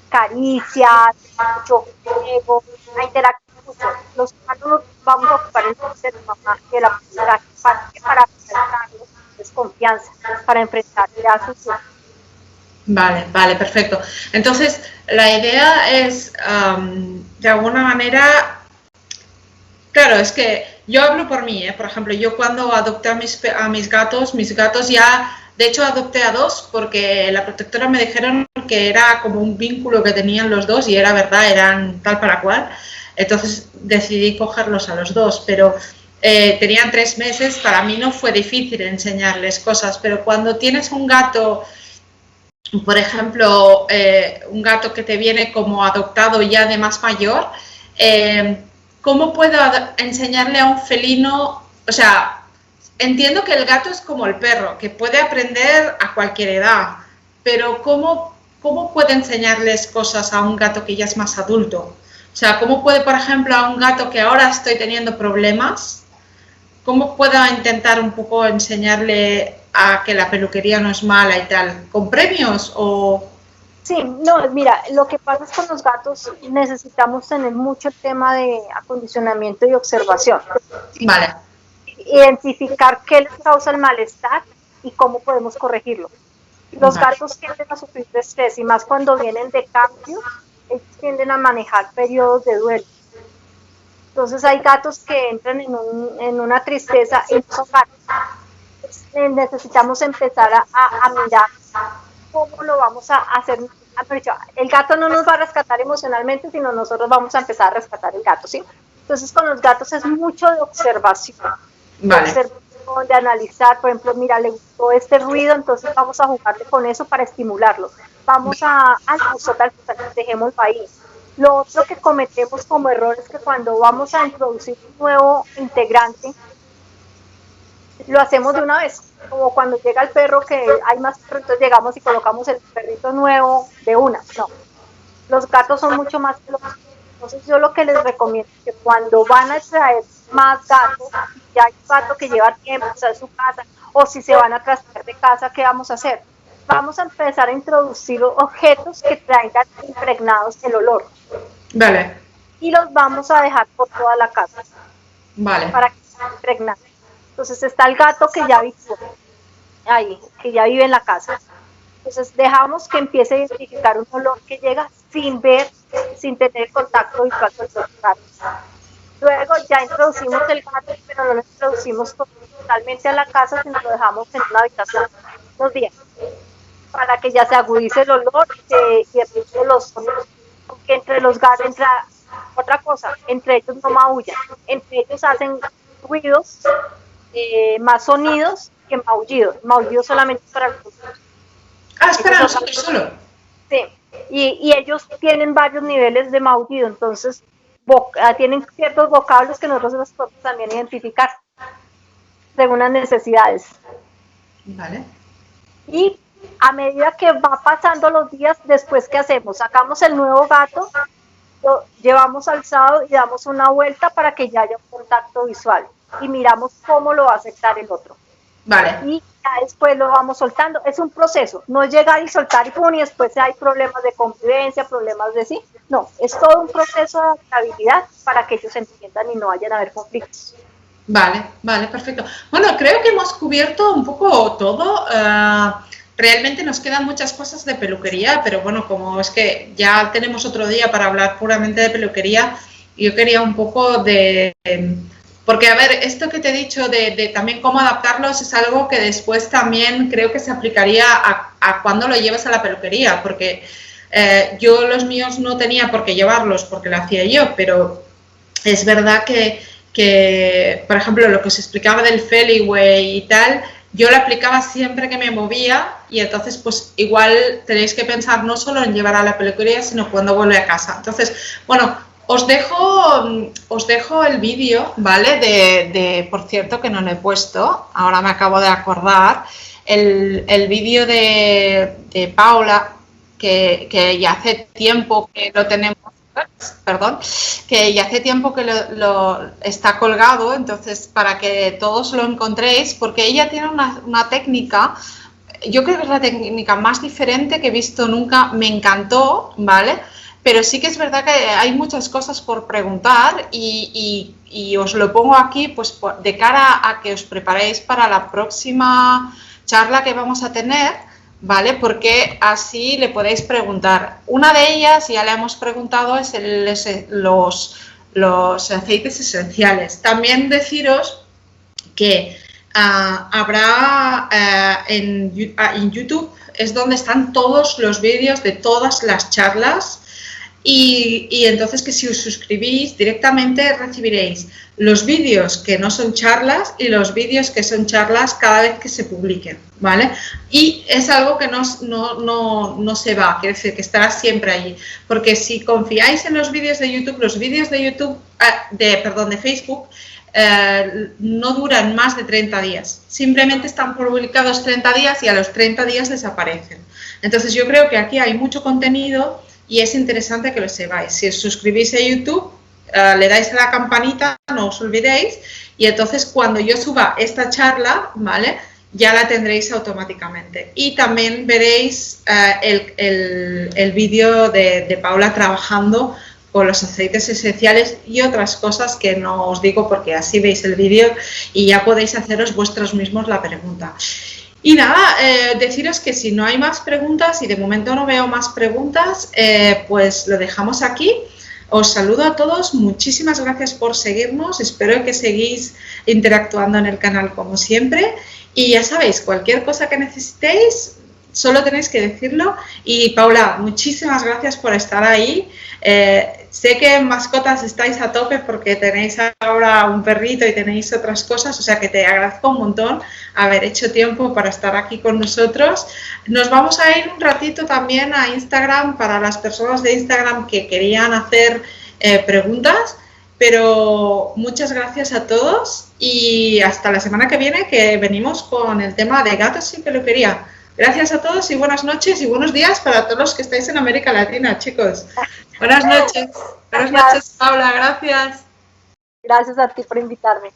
Caricias, mucho juego, a interactuar mucho. Los gatos vamos a ocupar el de la mamá que la para enfrentarlos, desconfianza, para enfrentar ya sus... Vale, perfecto. Entonces, la idea es, de alguna manera, claro, es que yo hablo por mí, por ejemplo, yo cuando adopté a mis gatos ya, de hecho adopté a dos porque la protectora me dijeron que era como un vínculo que tenían los dos y era verdad, eran tal para cual, entonces decidí cogerlos a los dos, pero tenían 3 meses, para mí no fue difícil enseñarles cosas, pero cuando tienes un gato... Por ejemplo, un gato que te viene como adoptado ya de más mayor, ¿cómo puedo enseñarle a un felino? O sea, entiendo que el gato es como el perro, que puede aprender a cualquier edad, pero ¿cómo puede enseñarles cosas a un gato que ya es más adulto? O sea, ¿cómo puede, por ejemplo, a un gato que ahora estoy teniendo problemas, ¿cómo puedo intentar un poco enseñarle a que la peluquería no es mala y tal? ¿Con premios o...? Sí, no, mira, lo que pasa es con los gatos necesitamos tener mucho el tema de acondicionamiento y observación. Vale. Identificar qué les causa el malestar y cómo podemos corregirlo. Los gatos tienden a sufrir de estrés y más cuando vienen de cambio, ellos tienden a manejar periodos de duelo. Entonces hay gatos que entran en una tristeza y no son gatos. Necesitamos empezar a mirar cómo lo vamos a hacer. El gato no nos va a rescatar emocionalmente, sino nosotros vamos a empezar a rescatar el gato, ¿sí? Entonces con los gatos es mucho de observación. Vale. De analizar, por ejemplo, mira, le gustó este ruido, entonces vamos a jugarle con eso para estimularlo. Vamos nosotros dejémoslo ahí. Lo otro que cometemos como error es que cuando vamos a introducir un nuevo integrante, lo hacemos de una vez, como cuando llega el perro que hay más perros, entonces llegamos y colocamos el perrito nuevo de una. No, los gatos son mucho más que los... Entonces yo lo que les recomiendo es que cuando van a traer más gatos, ya hay un gato que lleva tiempo, está en su casa, o si se van a trasladar de casa, ¿qué vamos a hacer? Vamos a empezar a introducir objetos que traigan impregnados el olor. Vale. Y los vamos a dejar por toda la casa. Vale. Para que se impregnen. Entonces está el gato que ya vive ahí, que ya vive en la casa. Entonces dejamos que empiece a identificar un olor que llega sin ver, sin tener contacto visual con los gatos. Luego ya introducimos el gato, pero no lo introducimos totalmente a la casa, sino lo dejamos en una habitación unos días, para que ya se agudice el olor y empiece los sonidos. Porque entre los gatos entra otra cosa, entre ellos no maullan, entre ellos hacen ruidos, más sonidos que maullidos. Maullidos solamente para los gatos. Ah, es para nosotros solo. Sí, y ellos tienen varios niveles de maullido, entonces tienen ciertos vocablos que nosotros los podemos también identificar según las necesidades. Vale. Y a medida que va pasando los días, después, ¿qué hacemos? Sacamos el nuevo gato, lo llevamos alzado y damos una vuelta para que ya haya un contacto visual y miramos cómo lo va a aceptar el otro. Vale. Y ya después lo vamos soltando. Es un proceso, no es llegar y soltar y pum, y después hay problemas de convivencia, problemas de sí. No, es todo un proceso de adaptabilidad para que ellos entiendan y no vayan a haber conflictos. Vale, vale, perfecto. Bueno, creo que hemos cubierto un poco todo. Realmente nos quedan muchas cosas de peluquería, pero bueno, como es que ya tenemos otro día para hablar puramente de peluquería, yo quería un poco de... Porque, a ver, esto que te he dicho de también cómo adaptarlos es algo que después también creo que se aplicaría a cuando lo llevas a la peluquería, porque yo los míos no tenía por qué llevarlos porque lo hacía yo, pero es verdad que, por ejemplo, lo que os explicaba del Feliway y tal, yo lo aplicaba siempre que me movía y entonces pues igual tenéis que pensar no solo en llevar a la peluquería, sino cuando vuelve a casa. Entonces, bueno, os dejo el vídeo, ¿vale? Por cierto, que no lo he puesto, ahora me acabo de acordar, el vídeo de Paula, que ya hace tiempo que lo tenemos, perdón, que ya hace tiempo que lo está colgado, entonces para que todos lo encontréis, porque ella tiene una técnica, yo creo que es la técnica más diferente que he visto nunca, me encantó, ¿vale? Pero sí que es verdad que hay muchas cosas por preguntar y os lo pongo aquí pues de cara a que os preparéis para la próxima charla que vamos a tener, ¿vale? Porque así le podéis preguntar. Una de ellas, ya le hemos preguntado, es los aceites esenciales. También deciros que habrá en YouTube, es donde están todos los vídeos de todas las charlas. Y entonces que si os suscribís directamente recibiréis los vídeos que no son charlas y los vídeos que son charlas cada vez que se publiquen, ¿vale? Y es algo que no se va, quiere decir que estará siempre allí, porque si confiáis en los vídeos de YouTube, de Facebook, no duran más de 30 días, simplemente están publicados 30 días y a los 30 días desaparecen. Entonces yo creo que aquí hay mucho contenido y es interesante que lo sepáis. Si os suscribís a YouTube, le dais a la campanita, no os olvidéis, y entonces cuando yo suba esta charla, ¿vale?, ya la tendréis automáticamente. Y también veréis el vídeo de Paula trabajando con los aceites esenciales y otras cosas que no os digo porque así veis el vídeo y ya podéis haceros vosotros mismos la pregunta. Y nada, deciros que si no hay más preguntas y de momento no veo más preguntas, pues lo dejamos aquí. Os saludo a todos, muchísimas gracias por seguirnos, espero que seguís interactuando en el canal como siempre y ya sabéis, cualquier cosa que necesitéis, solo tenéis que decirlo. Y Paula, muchísimas gracias por estar ahí. Sé que en mascotas estáis a tope porque tenéis ahora un perrito y tenéis otras cosas, o sea que te agradezco un montón haber hecho tiempo para estar aquí con nosotros. Nos vamos a ir un ratito también a Instagram para las personas de Instagram que querían hacer preguntas, pero muchas gracias a todos y hasta la semana que viene, que venimos con el tema de gatos y peluquería. Gracias a todos y buenas noches y buenos días para todos los que estáis en América Latina, chicos. Buenas noches. Buenas noches, Paula. Gracias. Gracias a ti por invitarme.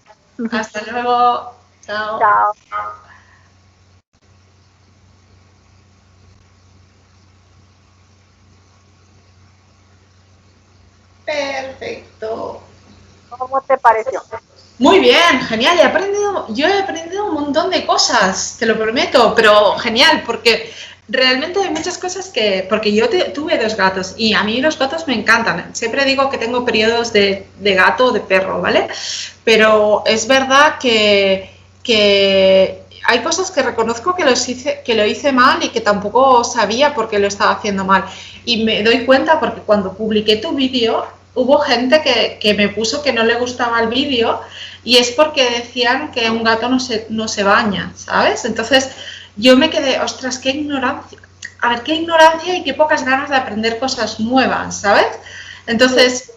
Hasta luego. Chao. Chao. Perfecto. ¿Cómo te pareció? Muy bien, genial. Yo he aprendido un montón de cosas, te lo prometo, pero genial, porque realmente hay muchas cosas que... Porque yo tuve 2 gatos y a mí los gatos me encantan. Siempre digo que tengo periodos de gato o de perro, ¿vale? Pero es verdad que hay cosas que reconozco que lo hice mal y que tampoco sabía por qué lo estaba haciendo mal. Y me doy cuenta porque cuando publiqué tu vídeo hubo gente que me puso que no le gustaba el vídeo y es porque decían que un gato no se baña, ¿sabes? Entonces yo me quedé, ostras, qué ignorancia. A ver, qué ignorancia y qué pocas ganas de aprender cosas nuevas, ¿sabes? Entonces,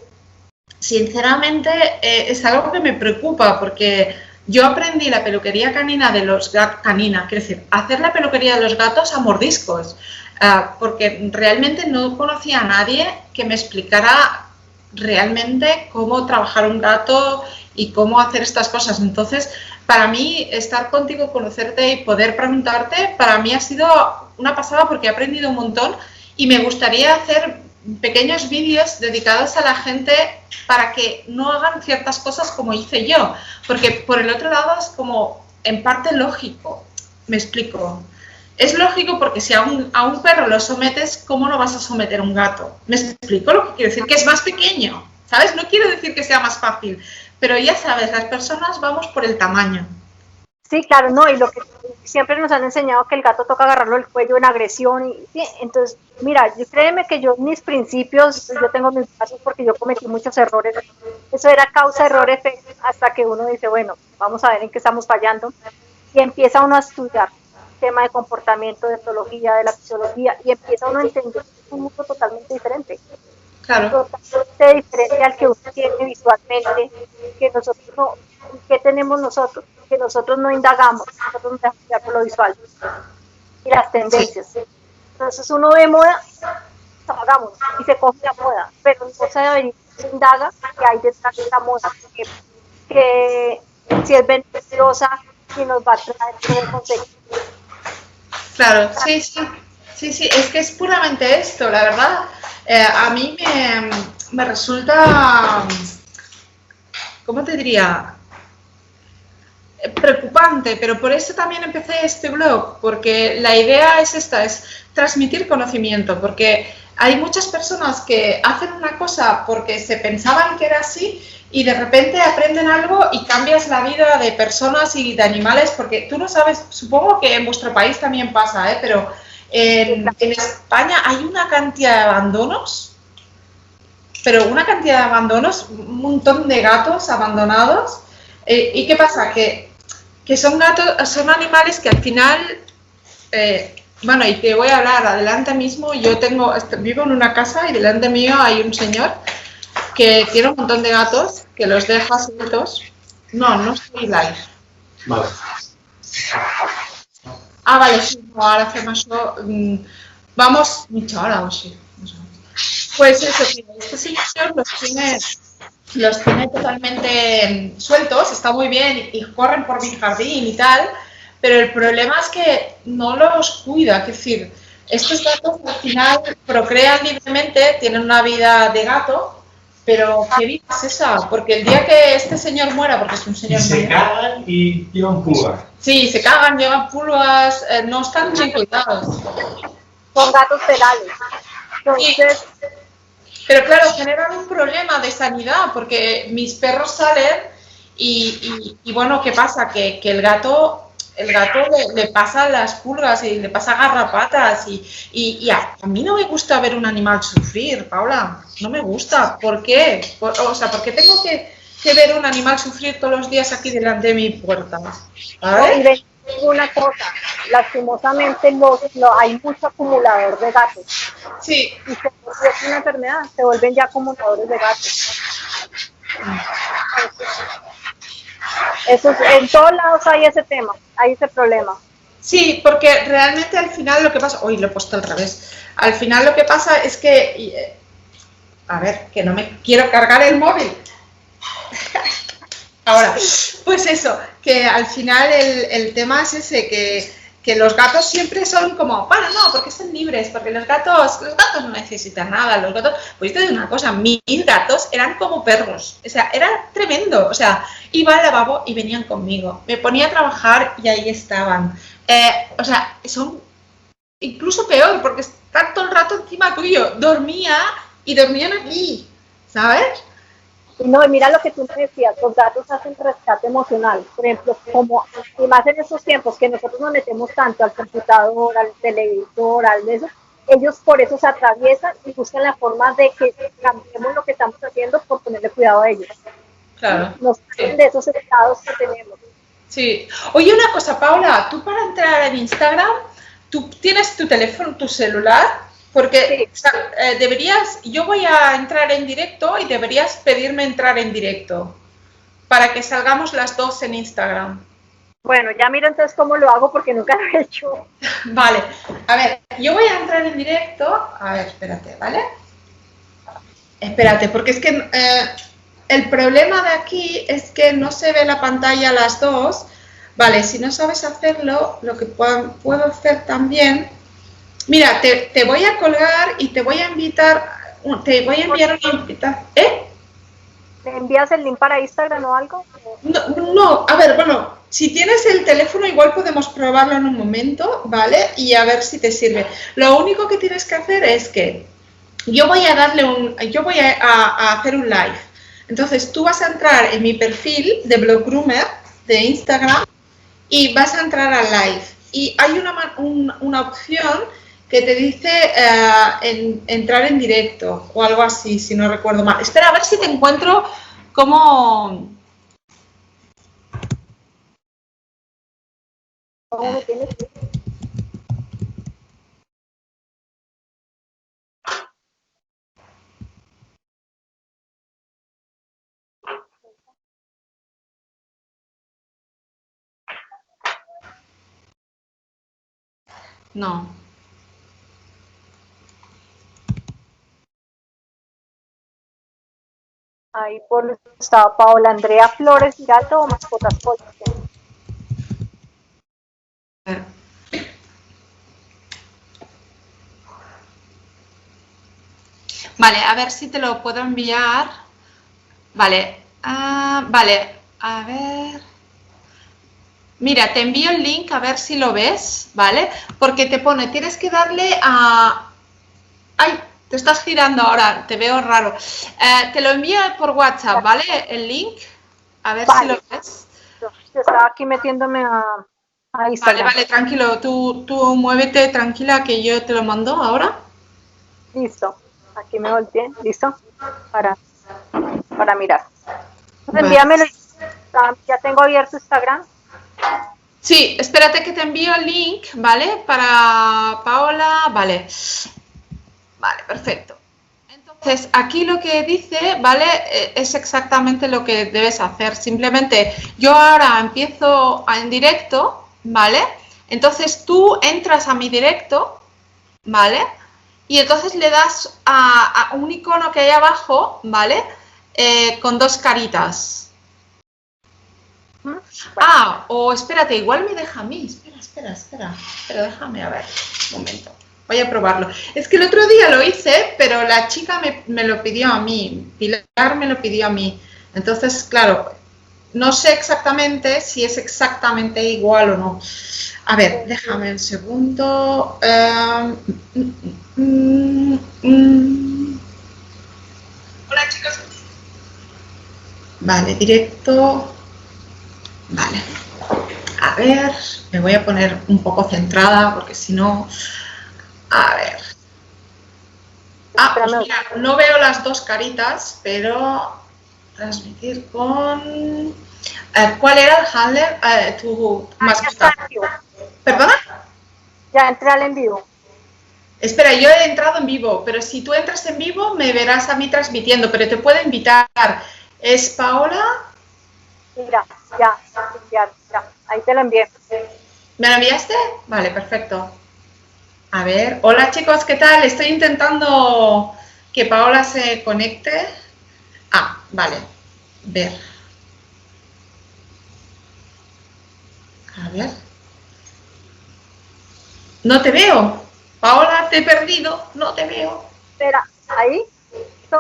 sinceramente, es algo que me preocupa porque yo aprendí la peluquería canina de los gatos, quiero decir, hacer la peluquería de los gatos a mordiscos, porque realmente no conocía a nadie que me explicara realmente cómo trabajar un gato y cómo hacer estas cosas. Entonces, para mí, estar contigo, conocerte y poder preguntarte, para mí ha sido una pasada porque he aprendido un montón y me gustaría hacer pequeños vídeos dedicados a la gente para que no hagan ciertas cosas como hice yo, porque por el otro lado es como en parte lógico, me explico. Es lógico porque si a un perro lo sometes, ¿cómo no vas a someter a un gato? ¿Me explico lo que quiero decir? Que es más pequeño, ¿sabes? No quiero decir que sea más fácil, pero ya sabes, las personas vamos por el tamaño. Sí, claro, no, y lo que siempre nos han enseñado que el gato toca agarrarlo del cuello en agresión, y sí, entonces, mira, créeme que yo en mis principios, yo tengo mis pasos porque yo cometí muchos errores, eso era causa, error, efecto, hasta que uno dice, bueno, vamos a ver en qué estamos fallando, y empieza uno a estudiar tema de comportamiento, de etología, de la fisiología, y empieza uno a entender un mundo totalmente diferente. Claro. Totalmente diferente al que uno tiene visualmente, que nosotros no, ¿qué tenemos nosotros? Que nosotros no indagamos, nosotros nos dejamos llevar por lo visual y las tendencias. Sí. Entonces uno ve moda, hagamos, y se coge la moda, pero no se indaga que hay detrás de esa moda, que si es beneficiosa, si nos va a traer todo consecuencias. Claro, sí, es que es puramente esto, la verdad. A mí me resulta, ¿cómo te diría? Preocupante, pero por eso también empecé este blog, porque la idea es esta, es transmitir conocimiento, porque hay muchas personas que hacen una cosa porque se pensaban que era así y de repente aprenden algo y cambias la vida de personas y de animales, porque tú no sabes, supongo que en vuestro país también pasa, pero en España hay una cantidad de abandonos, pero una cantidad de abandonos, un montón de gatos abandonados. ¿Y qué pasa? Que son gatos, son animales que al final, bueno, y te voy a hablar, adelante mismo, yo vivo en una casa y delante mío hay un señor que tiene un montón de gatos, que los deja sueltos. No estoy live. Vale. Ah, vale, sí, ahora hacemos vamos, mucha hora o sí. Pues eso, este señor los tiene los tiene totalmente sueltos, está muy bien y corren por mi jardín y tal, pero el problema es que no los cuida, es decir, estos gatos al final procrean libremente, tienen una vida de gato, pero ¿qué vida es esa? Porque el día que este señor muera, porque es un señor Y se mayor, cagan y llevan pulgas. sí, se cagan, llevan pulgas, no están bien cuidados. Son gatos ferales. Entonces, Pero claro, generan un problema de sanidad porque mis perros salen y bueno, ¿qué pasa? Que el gato le pasa las pulgas y le pasa garrapatas y a mí no me gusta ver un animal sufrir, Paula, no me gusta. ¿Por qué? O sea, ¿por qué tengo que ver un animal sufrir todos los días aquí delante de mi puerta? ¿Sabes? y ven una cosa, lastimosamente hay mucho acumulador de gatos. Sí. Y es una enfermedad, se vuelven ya acumuladores de gatos. Eso es, en todos lados hay ese tema, hay ese problema. Sí, porque realmente al final lo que pasa... Uy, lo he puesto al revés. Al final lo que pasa es que... A ver, que no me quiero cargar el móvil. Ahora, pues eso, que al final el tema es ese, que los gatos siempre son como, bueno, no, porque son libres, porque los gatos no necesitan nada, los gatos, pues te digo una cosa, mis gatos eran como perros, o sea, era tremendo, o sea, iba al lavabo y venían conmigo, me ponía a trabajar y ahí estaban, o sea, son incluso peor, porque están todo el rato encima tuyo, dormía y dormían aquí, ¿sabes? No, y mira lo que tú me decías, los gatos hacen rescate emocional, por ejemplo, como, y más en esos tiempos que nosotros nos metemos tanto al computador, al televisor, al eso, ellos por eso se atraviesan y buscan la forma de que cambiemos lo que estamos haciendo por ponerle cuidado a ellos. Claro. Nos salen de esos estados que tenemos. Sí. Oye, una cosa, Paula, tú para entrar en Instagram, ¿tú tienes tu teléfono, tu celular? Porque Sí. deberías, yo voy a entrar en directo y deberías pedirme entrar en directo para que salgamos las dos en Instagram. Bueno, ya mira entonces cómo lo hago porque nunca lo he hecho. Vale, a ver, yo voy a entrar en directo, a ver, espérate, ¿vale? Espérate, porque es que el problema de aquí es que no se ve la pantalla a las dos. Vale, si no sabes hacerlo, lo que puedo hacer también... Mira, te voy a colgar y te voy a invitar, te voy a enviar una invitación. ¿Me envías el link para Instagram o algo? No, a ver, bueno, si tienes el teléfono igual podemos probarlo en un momento, ¿vale? Y a ver si te sirve. Lo único que tienes que hacer es que yo voy a hacer un live. Entonces tú vas a entrar en mi perfil de Blog Groomer de Instagram y vas a entrar al live. Y hay una opción que te dice entrar en directo o algo así, si no recuerdo mal. Espera, a ver si te encuentro cómo... ¿Cómo me tienes? No. Ahí por estaba Paola Andrea Flores Giraldo o Mascotas Podcast. Vale, a ver si te lo puedo enviar. Vale, vale, a ver. Mira, te envío el link a ver si lo ves, ¿vale? Porque te pone, tienes que darle a... ¡Ay! Te estás girando ahora, te veo raro. Te lo envío por WhatsApp, ¿vale? El link. A ver si lo ves. Yo estaba aquí metiéndome a Instagram. Vale, tranquilo. Tú muévete tranquila que yo te lo mando ahora. Listo. Aquí me volteé. ¿Listo? Para mirar. Vale. Envíamelo. Ya tengo abierto Instagram. Sí, espérate que te envío el link, ¿vale? Para Paola, vale. Vale, perfecto. Entonces, aquí lo que dice, ¿vale? Es exactamente lo que debes hacer. Simplemente, yo ahora empiezo en directo, ¿vale? Entonces, tú entras a mi directo, ¿vale? Y entonces le das a un icono que hay abajo, ¿vale? con dos caritas. Bueno, Ah, o espérate, igual me deja a mí. Espera, déjame a ver, un momento. Voy a probarlo. Es que el otro día lo hice, pero la chica me lo pidió a mí. Pilar me lo pidió a mí. Entonces, claro, no sé exactamente si es exactamente igual o no. A ver, déjame un segundo. Hola, chicos. Vale, directo. Vale. A ver, me voy a poner un poco centrada porque si no... A ver. Ah, pues mira, no veo las dos caritas, pero transmitir con... ¿Cuál era el handler? Tu mascota. ¿Perdona? ya entré al en vivo. Espera, yo he entrado en vivo, pero si tú entras en vivo me verás a mí transmitiendo, pero te puedo invitar. ¿Es Paola? Mira, ya, ahí te lo envié. ¿Me lo enviaste? Vale, perfecto. A ver, hola chicos, ¿qué tal? Estoy intentando que Paola se conecte. Ah, vale. Ver. A ver. No te veo. Paola, te he perdido. No te veo. Espera, ahí.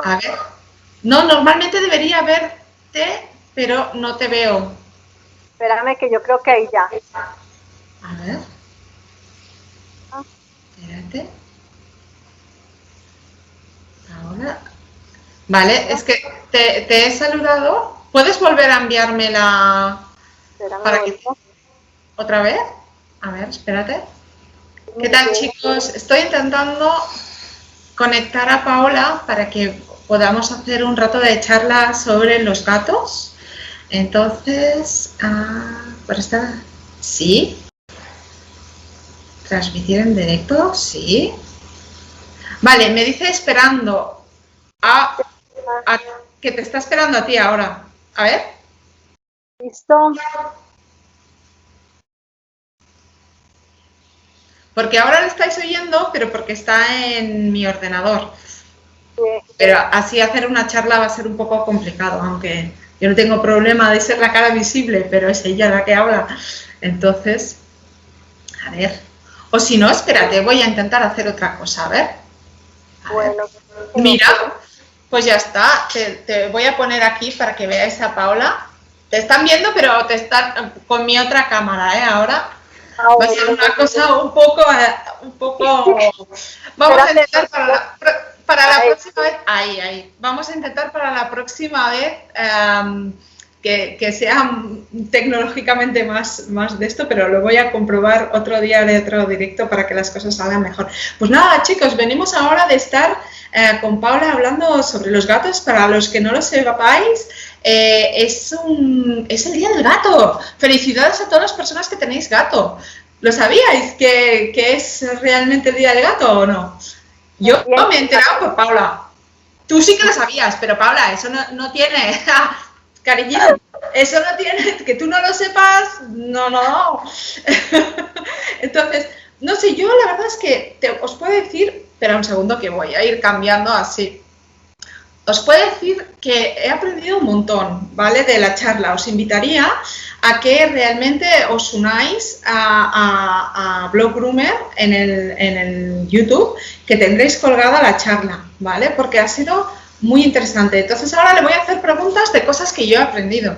A ver. No, normalmente debería verte, pero no te veo. Espérame que yo creo que ahí ya. A ver. Espérate. Ahora. Vale, es que te he saludado. ¿Puedes volver a enviarme la... para que... otra vez? A ver, espérate. ¿Qué tal, chicos? Estoy intentando conectar a Paola para que podamos hacer un rato de charla sobre los gatos. Entonces, por esta... ¿Sí? ¿Transmitir en directo? Sí. Vale, me dice esperando a que te está esperando a ti ahora. A ver. Listo. Porque ahora lo estáis oyendo, pero porque está en mi ordenador. Sí. Pero así hacer una charla va a ser un poco complicado, aunque yo no tengo problema de ser la cara visible, pero es ella la que habla. Entonces, a ver. O si no, espérate, voy a intentar hacer otra cosa, a ver. Bueno. Mira, pues ya está. Te voy a poner aquí para que veáis a Paola. Te están viendo, pero te están con mi otra cámara, ¿eh? Ahora va a ser una cosa un poco... Vamos a intentar para la próxima vez... Ahí. Vamos a intentar para la próxima vez que sea tecnológicamente más de esto, pero lo voy a comprobar otro día de otro directo para que las cosas salgan mejor. Pues nada, chicos, venimos ahora de estar con Paola hablando sobre los gatos. Para los que no lo sepáis, es el Día del Gato. Felicidades a todas las personas que tenéis gato. ¿Lo sabíais que es realmente el Día del Gato o no? Yo me he enterado por Paola. Tú sí que lo sabías, pero Paola, eso no tiene... Cariñito, eso no tiene... Que tú no lo sepas, no. Entonces, no sé, yo la verdad es que os puedo decir... Espera un segundo que voy a ir cambiando así. Os puedo decir que he aprendido un montón, ¿vale? De la charla. Os invitaría a que realmente os unáis a Blog Groomer en el YouTube, que tendréis colgada la charla, ¿vale? Porque ha sido muy interesante. Entonces ahora le voy a hacer preguntas de cosas que yo he aprendido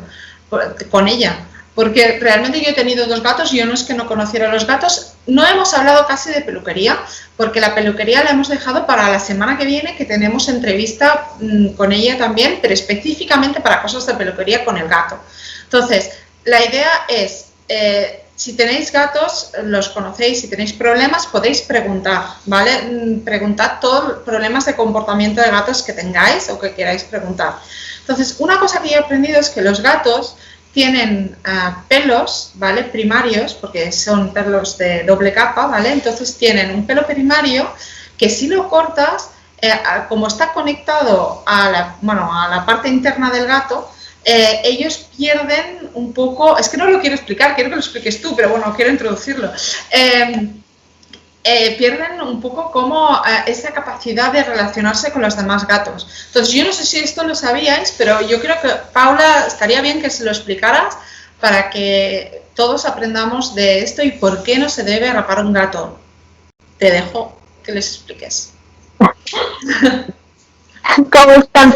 con ella. Porque realmente yo he tenido 2 gatos, yo no es que no conociera a los gatos, no hemos hablado casi de peluquería, porque la peluquería la hemos dejado para la semana que viene, que tenemos entrevista con ella también, pero específicamente para cosas de peluquería con el gato. Entonces, la idea es, si tenéis gatos, los conocéis, si tenéis problemas, podéis preguntar, ¿vale? Preguntad todos los problemas de comportamiento de gatos que tengáis o que queráis preguntar. Entonces, una cosa que yo he aprendido es que los gatos tienen pelos, ¿vale? Primarios, porque son pelos de doble capa, ¿vale? Entonces tienen un pelo primario que si lo cortas, como está conectado a la parte interna del gato, ellos pierden un poco, es que no lo quiero explicar, quiero que lo expliques tú, pero bueno, quiero introducirlo. pierden un poco como esa capacidad de relacionarse con los demás gatos. Entonces, yo no sé si esto lo sabíais, pero yo creo que, Paula, estaría bien que se lo explicaras para que todos aprendamos de esto y por qué no se debe rapar un gato. Te dejo que les expliques. ¿Cómo están?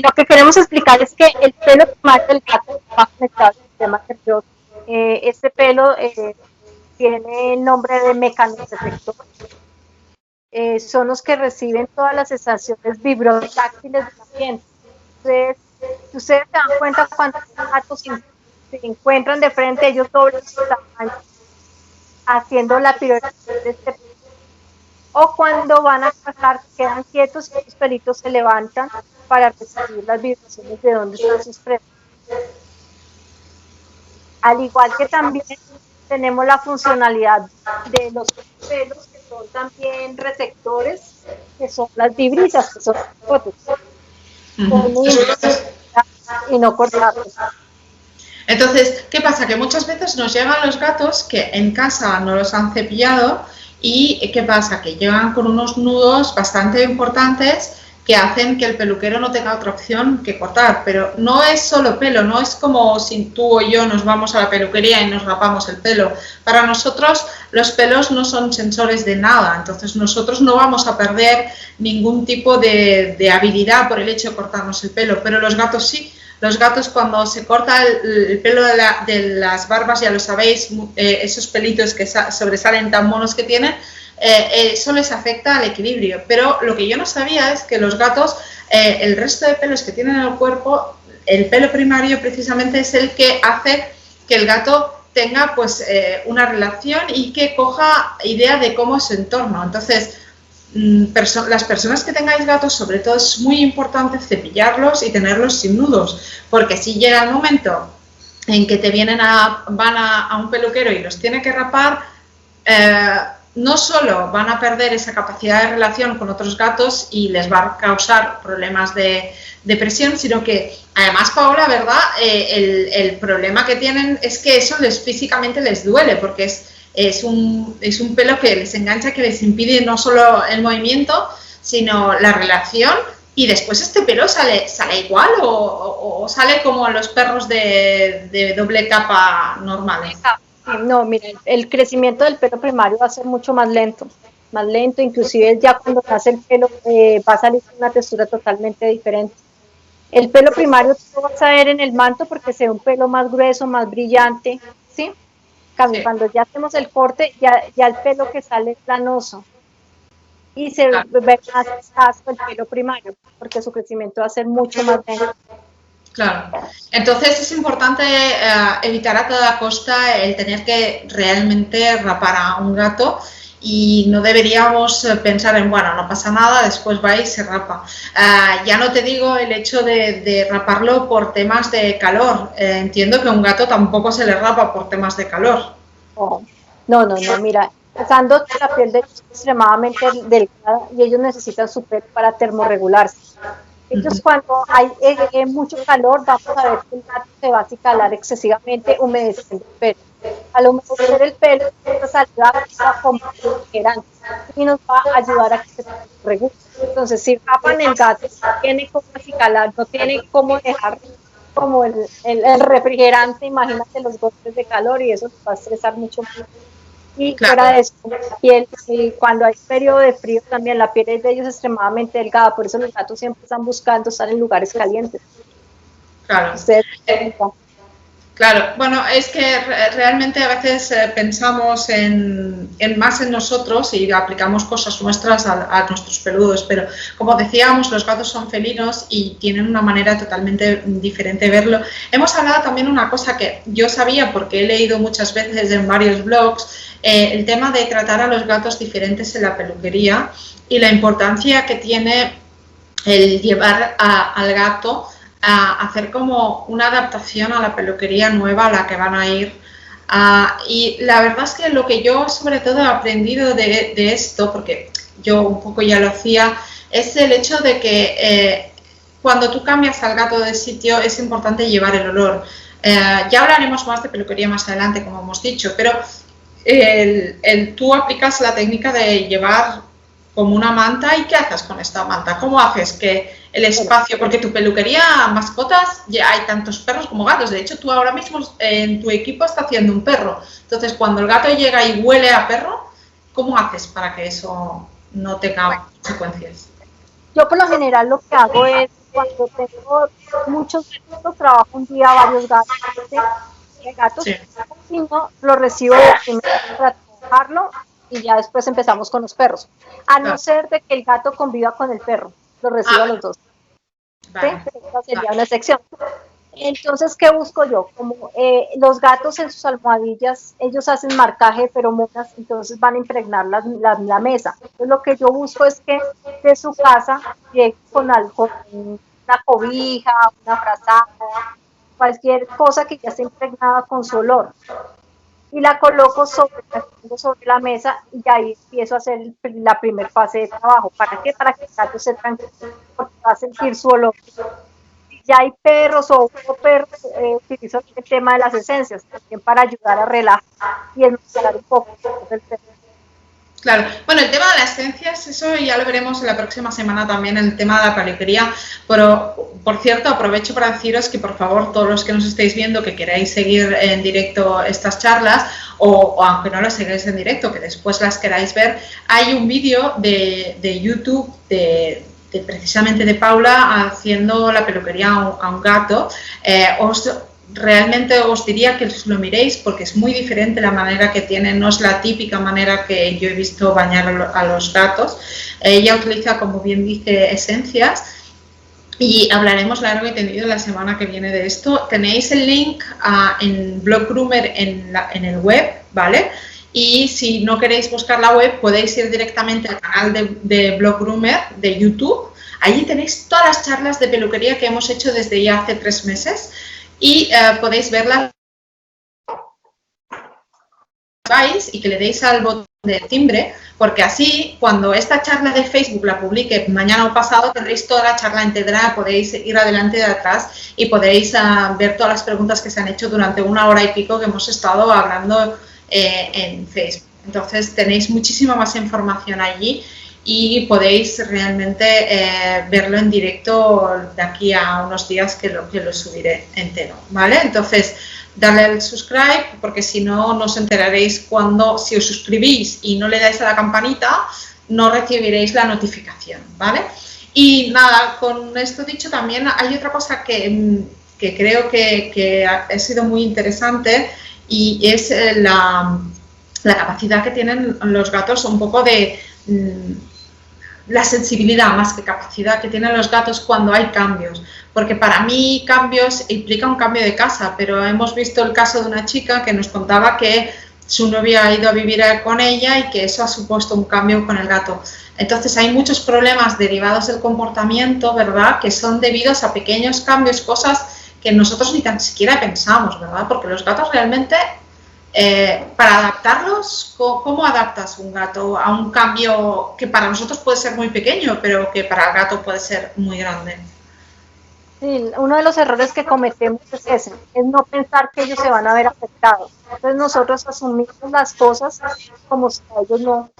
Lo que queremos explicar es que el pelo primario del gato va conectado al sistema nervioso. Este pelo tiene el nombre de mecanorreceptor. Son los que reciben todas las sensaciones vibrotáctiles del ambiente. Entonces, ustedes se dan cuenta cuando los gatos se encuentran de frente, ellos doblan su tamaño, haciendo la piroelección de este pelo. O cuando van a cazar, quedan quietos y los pelitos se levantan para recibir las vibraciones de donde están sus presas. Al igual que también tenemos la funcionalidad de los pelos que son también receptores, que son las vibrisas, que son fotos. Y no cortarlos. Entonces, ¿qué pasa? Que muchas veces nos llegan los gatos que en casa no los han cepillado y ¿qué pasa? Que llegan con unos nudos bastante importantes que hacen que el peluquero no tenga otra opción que cortar, pero no es solo pelo, no es como si tú o yo nos vamos a la peluquería y nos rapamos el pelo. Para nosotros los pelos no son sensores de nada, entonces nosotros no vamos a perder ningún tipo de habilidad por el hecho de cortarnos el pelo, pero los gatos sí. Los gatos, cuando se corta el pelo de las barbas, ya lo sabéis, esos pelitos que sobresalen tan monos que tienen, eso les afecta al equilibrio. Pero lo que yo no sabía es que los gatos, el resto de pelos que tienen en el cuerpo, el pelo primario precisamente es el que hace que el gato tenga pues una relación y que coja idea de cómo es su entorno. Entonces, las personas que tengáis gatos, sobre todo es muy importante cepillarlos y tenerlos sin nudos, porque si llega el momento en que van a un peluquero y los tiene que rapar, no solo van a perder esa capacidad de relación con otros gatos y les va a causar problemas de presión, sino que además, Paola, ¿verdad? El problema que tienen es que eso físicamente les duele, porque es un pelo que les engancha, que les impide no solo el movimiento, sino la relación, y después este pelo sale igual o sale como los perros de doble capa normales. No, miren, el crecimiento del pelo primario va a ser mucho más lento, inclusive ya cuando nace el pelo va a salir con una textura totalmente diferente. El pelo primario tú lo vas a ver en el manto porque se ve un pelo más grueso, más brillante, ¿sí? Sí. Cuando ya hacemos el corte, ya el pelo que sale es planoso y se ve más escaso el pelo primario porque su crecimiento va a ser mucho más lento. Claro. Entonces es importante evitar a toda costa el tener que realmente rapar a un gato y no deberíamos pensar en, bueno, no pasa nada, después va y se rapa. Ya no te digo el hecho de raparlo por temas de calor. Entiendo que a un gato tampoco se le rapa por temas de calor. No, mira, empezando que la piel de ellos es extremadamente delgada y ellos necesitan su pelo para termorregularse. Ellos cuando hay mucho calor, vamos a ver que el gato se va a acicalar excesivamente humedeciendo el pelo. Al humedecer el pelo, esta saliva actúa como refrigerante y nos va a ayudar a que se regule. Entonces, si rapan el gato, no tiene cómo acicalar, no tiene cómo dejar como el refrigerante, imagínate los golpes de calor y eso nos va a estresar mucho más. Y claro. Fuera de eso, la piel, cuando hay periodo de frío también la piel de ellos es extremadamente delgada, por eso los gatos siempre están buscando estar en lugares calientes. Claro. Claro, bueno, es que realmente a veces pensamos más en nosotros y aplicamos cosas nuestras a nuestros peludos, pero como decíamos, los gatos son felinos y tienen una manera totalmente diferente de verlo. Hemos hablado también una cosa que yo sabía porque he leído muchas veces en varios blogs, el tema de tratar a los gatos diferentes en la peluquería y la importancia que tiene el llevar al gato a hacer como una adaptación a la peluquería nueva a la que van a ir. Y la verdad es que lo que yo sobre todo he aprendido de esto, porque yo un poco ya lo hacía, es el hecho de que cuando tú cambias al gato de sitio es importante llevar el olor. Ya hablaremos más de peluquería más adelante, como hemos dicho, pero tú aplicas la técnica de llevar como una manta. ¿Y qué haces con esta manta? ¿Cómo haces que el espacio, porque tu peluquería, mascotas, ya hay tantos perros como gatos? De hecho, tú ahora mismo en tu equipo está haciendo un perro. Entonces, cuando el gato llega y huele a perro, ¿cómo haces para que eso no tenga consecuencias? Yo por lo general lo que hago es, cuando tengo muchos gatos, trabajo un día varios gatos, ¿sí? De gatos, Sí. si no, lo recibo primero para trabajarlo y ya después empezamos con los perros. A no Claro. ser de que el gato conviva con el perro, lo recibo a los dos. ¿Sí? Vale. Esa sería una sección. Entonces, ¿qué busco yo? Como los gatos en sus almohadillas, ellos hacen marcaje de feromonas, entonces van a impregnar la mesa. Entonces, lo que yo busco es que de su casa llegue con algo, una cobija, una frazada, cualquier cosa que ya esté impregnada con su olor. Y la coloco sobre la mesa y ahí empiezo a hacer la primera fase de trabajo. ¿Para qué? Para que el gato se tranquilice, porque va a sentir su olor. Ya hay perros o perros, utilizo el tema de las esencias también para ayudar a relajar y esmerar un poco el perro. Claro, bueno, el tema de las esencias, eso ya lo veremos en la próxima semana también, el tema de la peluquería, pero por cierto, aprovecho para deciros que por favor, todos los que nos estéis viendo, que queráis seguir en directo estas charlas, o aunque no las sigáis en directo, que después las queráis ver, hay un vídeo de YouTube precisamente de Paula haciendo la peluquería a un gato. Realmente os diría que os lo miréis porque es muy diferente la manera que tiene, no es la típica manera que yo he visto bañar a los gatos. Ella utiliza, como bien dice, esencias y hablaremos largo y tendido la semana que viene de esto. Tenéis el link en Blog Groomer en el web, ¿vale? Y si no queréis buscar la web, podéis ir directamente al canal de Blog Groomer de YouTube. Allí tenéis todas las charlas de peluquería que hemos hecho desde ya hace 3 meses. Y podéis verla y que le deis al botón de timbre, porque así cuando esta charla de Facebook la publique mañana o pasado tendréis toda la charla entera, podéis ir adelante y de atrás y podéis ver todas las preguntas que se han hecho durante 1 hora y pico que hemos estado hablando en Facebook. Entonces tenéis muchísima más información allí y podéis realmente verlo en directo de aquí a unos días que lo subiré entero, ¿vale? Entonces, darle al subscribe porque si no, no os enteraréis cuando, si os suscribís y no le dais a la campanita, no recibiréis la notificación, ¿vale? Y nada, con esto dicho también hay otra cosa que creo que ha sido muy interesante y es la capacidad que tienen los gatos un poco de... la sensibilidad más que capacidad que tienen los gatos cuando hay cambios, porque para mí cambios implica un cambio de casa, pero hemos visto el caso de una chica que nos contaba que su novio ha ido a vivir con ella y que eso ha supuesto un cambio con el gato. Entonces hay muchos problemas derivados del comportamiento, ¿verdad?, que son debidos a pequeños cambios, cosas que nosotros ni tan siquiera pensamos, ¿verdad?, porque los gatos realmente... para adaptarlos, ¿cómo adaptas un gato a un cambio que para nosotros puede ser muy pequeño, pero que para el gato puede ser muy grande? Sí, uno de los errores que cometemos es ese, es no pensar que ellos se van a ver afectados. Entonces nosotros asumimos las cosas como si a ellos no.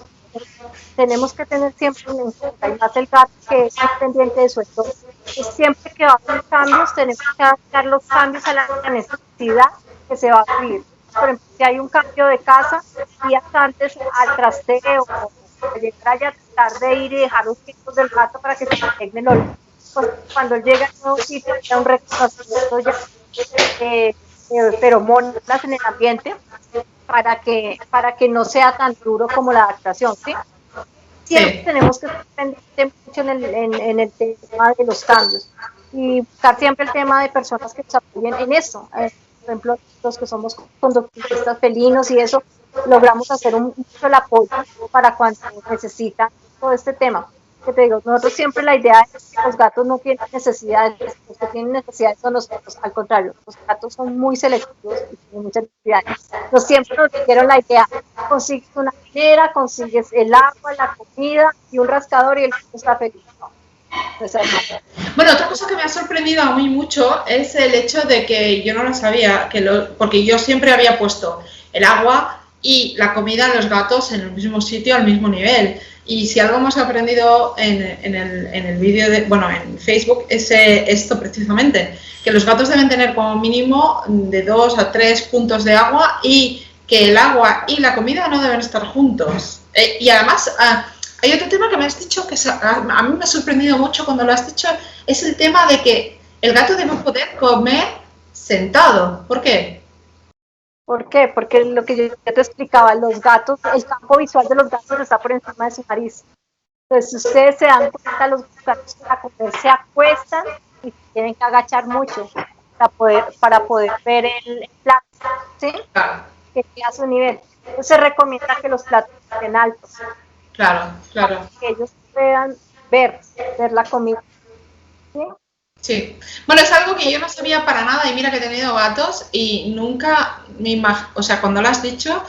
Tenemos que tener siempre en cuenta, y más el gato que es pendiente de su entorno. Entonces, siempre que va a haber cambios, tenemos que adaptar los cambios a la necesidad que se va a vivir. Por ejemplo, si hay un cambio de casa, días antes al trasteo, o llegar allá a tratar de ir y dejar los pisos del gato para que se impregne el olor. Pues cuando llega a un nuevo sitio, ya un reconocimiento ya de feromonas en el ambiente para que no sea tan duro como la adaptación, ¿sí? Siempre tenemos que estar pendientes mucho en el tema de los cambios y buscar siempre el tema de personas que nos apoyen en eso. Por ejemplo, los que somos conductistas felinos y eso, logramos hacer mucho el apoyo para cuando necesitan todo este tema. Que te digo, nosotros siempre la idea es que los gatos no tienen necesidades, los que tienen necesidades son los perros, al contrario, los gatos son muy selectivos y tienen muchas necesidades. Entonces siempre nos dijeron la idea, consigues una minera, consigues el agua, la comida y un rascador y el gato está feliz. Bueno, otra cosa que me ha sorprendido a mí mucho es el hecho de que yo no lo sabía, porque yo siempre había puesto el agua y la comida de los gatos en el mismo sitio, al mismo nivel. Y si algo hemos aprendido en el vídeo, bueno, en Facebook, es esto precisamente, que los gatos deben tener como mínimo de 2 a 3 puntos de agua y que el agua y la comida no deben estar juntos. Y además, hay otro tema que me has dicho que a mí me ha sorprendido mucho cuando lo has dicho, es el tema de que el gato debe poder comer sentado. ¿Por qué? ¿Por qué? Porque lo que yo ya te explicaba, los gatos, el campo visual de los gatos está por encima de su nariz. Entonces, si ustedes se dan cuenta, los gatos para comer se acuestan y tienen que agachar mucho para poder ver el plato, ¿sí? Claro. Que esté a su nivel. Entonces, se recomienda que los platos estén altos. Claro. Para que ellos puedan ver la comida. ¿Sí? Sí. Bueno, es algo que yo no sabía para nada y mira que he tenido gatos y nunca o sea, cuando lo has dicho,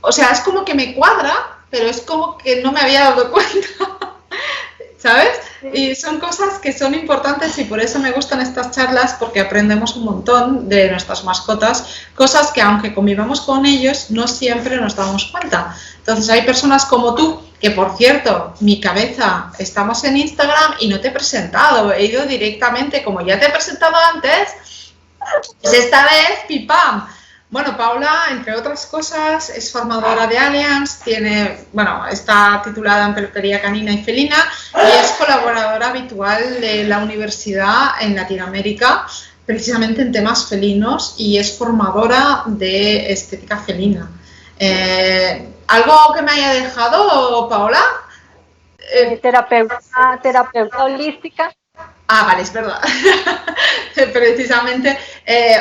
o sea, es como que me cuadra, pero es como que no me había dado cuenta, ¿sabes? Y son cosas que son importantes y por eso me gustan estas charlas porque aprendemos un montón de nuestras mascotas, cosas que aunque convivamos con ellos, no siempre nos damos cuenta. Entonces hay personas como tú, que por cierto, mi cabeza, estamos en Instagram y no te he presentado, he ido directamente, como ya te he presentado antes, pues esta vez, pipam. Bueno, Paula, entre otras cosas, es formadora de Allianz, está titulada en peluquería canina y felina y es colaboradora habitual de la universidad en Latinoamérica, precisamente en temas felinos, y es formadora de estética felina. ¿Algo que me haya dejado, Paola? Terapeuta holística. Ah, vale, es verdad. Precisamente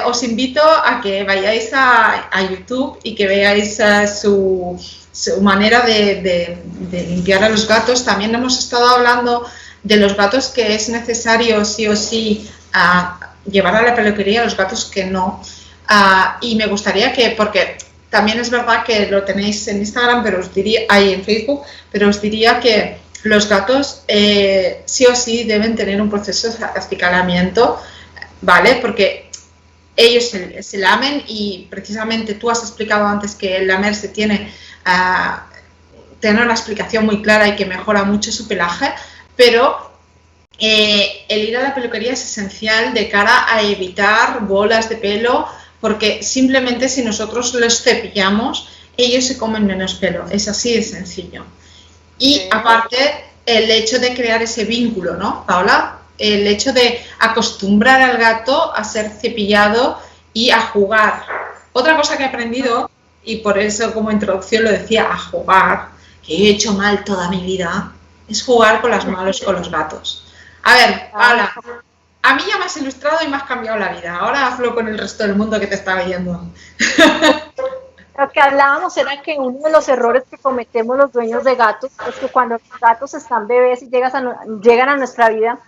os invito a que vayáis a YouTube y que veáis su manera de limpiar a los gatos. También hemos estado hablando de los gatos que es necesario sí o sí llevar a la peluquería, los gatos que no. Y me gustaría porque también es verdad que lo tenéis en Instagram, pero os diría, en Facebook, pero os diría que los gatos sí o sí deben tener un proceso de acicalamiento, ¿vale? Porque ellos se lamen y precisamente tú has explicado antes que el lamerse tiene una explicación muy clara y que mejora mucho su pelaje, pero el ir a la peluquería es esencial de cara a evitar bolas de pelo, porque simplemente si nosotros los cepillamos, ellos se comen menos pelo, es así de sencillo. Y aparte, el hecho de crear ese vínculo, ¿no, Paola? El hecho de acostumbrar al gato a ser cepillado y a jugar. Otra cosa que he aprendido, y por eso como introducción lo decía, a jugar, que he hecho mal toda mi vida, es jugar con las manos con los gatos. A ver, Paola, a mí ya me has ilustrado y me has cambiado la vida. Ahora hazlo con el resto del mundo que te está viendo. Lo que hablábamos era que uno de los errores que cometemos los dueños de gatos es que cuando los gatos están bebés y llegan a nuestra vida,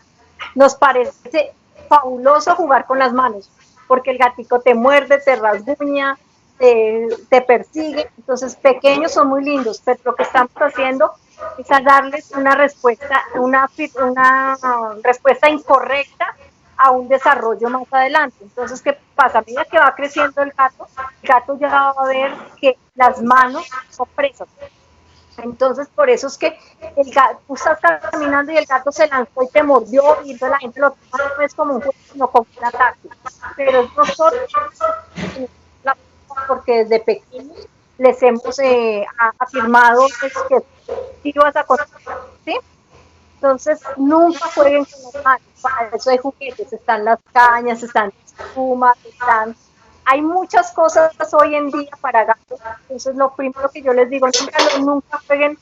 nos parece fabuloso jugar con las manos, porque el gatico te muerde, te rasguña, te persigue. Entonces, pequeños son muy lindos, pero lo que estamos haciendo es a darles una respuesta incorrecta a un desarrollo más adelante. Entonces, ¿qué pasa? A medida que va creciendo el gato ya va a ver que las manos son presas. Entonces, por eso es que tú estás caminando y el gato se lanzó y te mordió y entonces la gente lo toma no es como un juego, sino como un ataque. Pero es nosotros, porque desde pequeños les hemos afirmado que sí vas a contar, ¿sí? Entonces, nunca jueguen con las manos. Para eso hay juguetes, están las cañas, están las espumas, hay muchas cosas hoy en día para gatos. Entonces, lo primero que yo les digo, nunca jueguen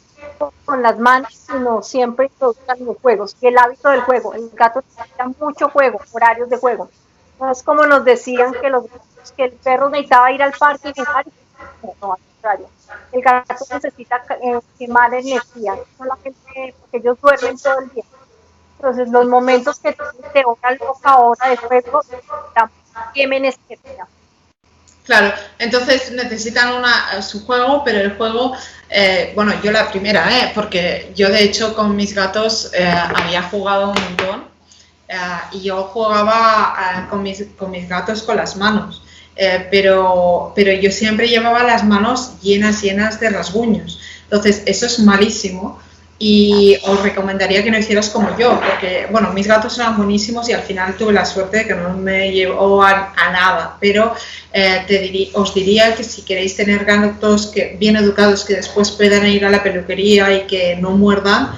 con las manos, sino siempre introduzcan los juegos. Y el hábito del juego, el gato necesita mucho juego, horarios de juego. No es como nos decían que el perro necesitaba ir al parque y jugar. No, al contrario. El gato necesita quemar energía, solamente porque ellos duermen todo el día. Entonces, los momentos que te hora loca hora de juego, quemen energía. Claro, entonces necesitan su juego, pero el juego, bueno, yo la primera, porque yo de hecho con mis gatos había jugado un montón y yo jugaba con mis gatos con las manos. pero yo siempre llevaba las manos llenas de rasguños. Entonces, eso es malísimo y os recomendaría que no hicieras como yo, porque, bueno, mis gatos eran buenísimos y al final tuve la suerte de que no me llevó a nada, pero os diría que si queréis tener gatos bien educados, que después puedan ir a la peluquería y que no muerdan,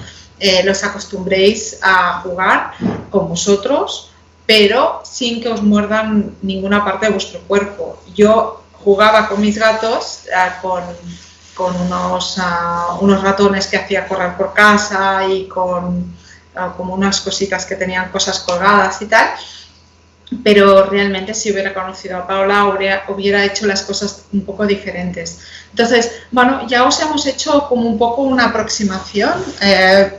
los acostumbréis a jugar con vosotros, pero sin que os muerdan ninguna parte de vuestro cuerpo. Yo jugaba con mis gatos con unos ratones que hacía correr por casa y con como unas cositas que tenían cosas colgadas y tal, pero realmente si hubiera conocido a Paula hubiera hecho las cosas un poco diferentes. Entonces, bueno, ya os hemos hecho como un poco una aproximación.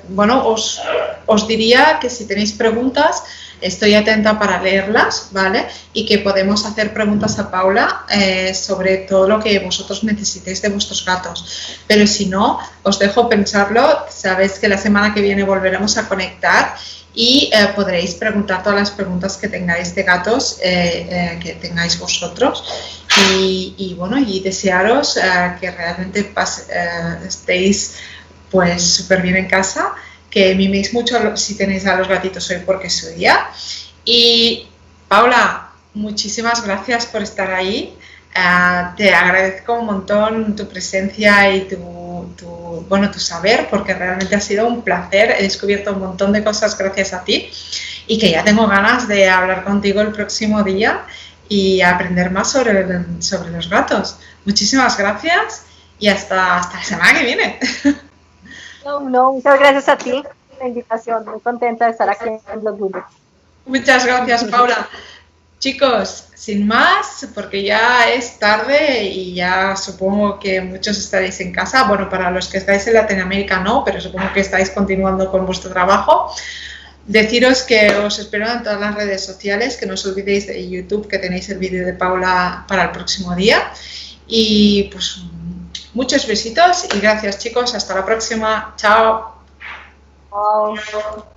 Bueno, os diría que si tenéis preguntas, estoy atenta para leerlas, ¿vale? Y que podemos hacer preguntas a Paula sobre todo lo que vosotros necesitéis de vuestros gatos. Pero si no, os dejo pensarlo. Sabéis que la semana que viene volveremos a conectar y podréis preguntar todas las preguntas que tengáis de gatos, que tengáis vosotros. Y bueno, y desearos que realmente estéis pues súper bien en casa, que miméis mucho si tenéis a los gatitos hoy porque es su día. Y Paula, muchísimas gracias por estar ahí. Te agradezco un montón tu presencia y tu saber, porque realmente ha sido un placer. He descubierto un montón de cosas gracias a ti y que ya tengo ganas de hablar contigo el próximo día y aprender más sobre los gatos. Muchísimas gracias y hasta la semana que viene. No, muchas gracias a ti por la invitación. Muy contenta de estar aquí en Blog Bullet. Muchas gracias, Paula. Chicos, sin más, porque ya es tarde y ya supongo que muchos estaréis en casa. Bueno, para los que estáis en Latinoamérica no, pero supongo que estáis continuando con vuestro trabajo. Deciros que os espero en todas las redes sociales, que no os olvidéis de YouTube, que tenéis el vídeo de Paula para el próximo día. Y pues muchos besitos y gracias, chicos. Hasta la próxima. Chao. Chao.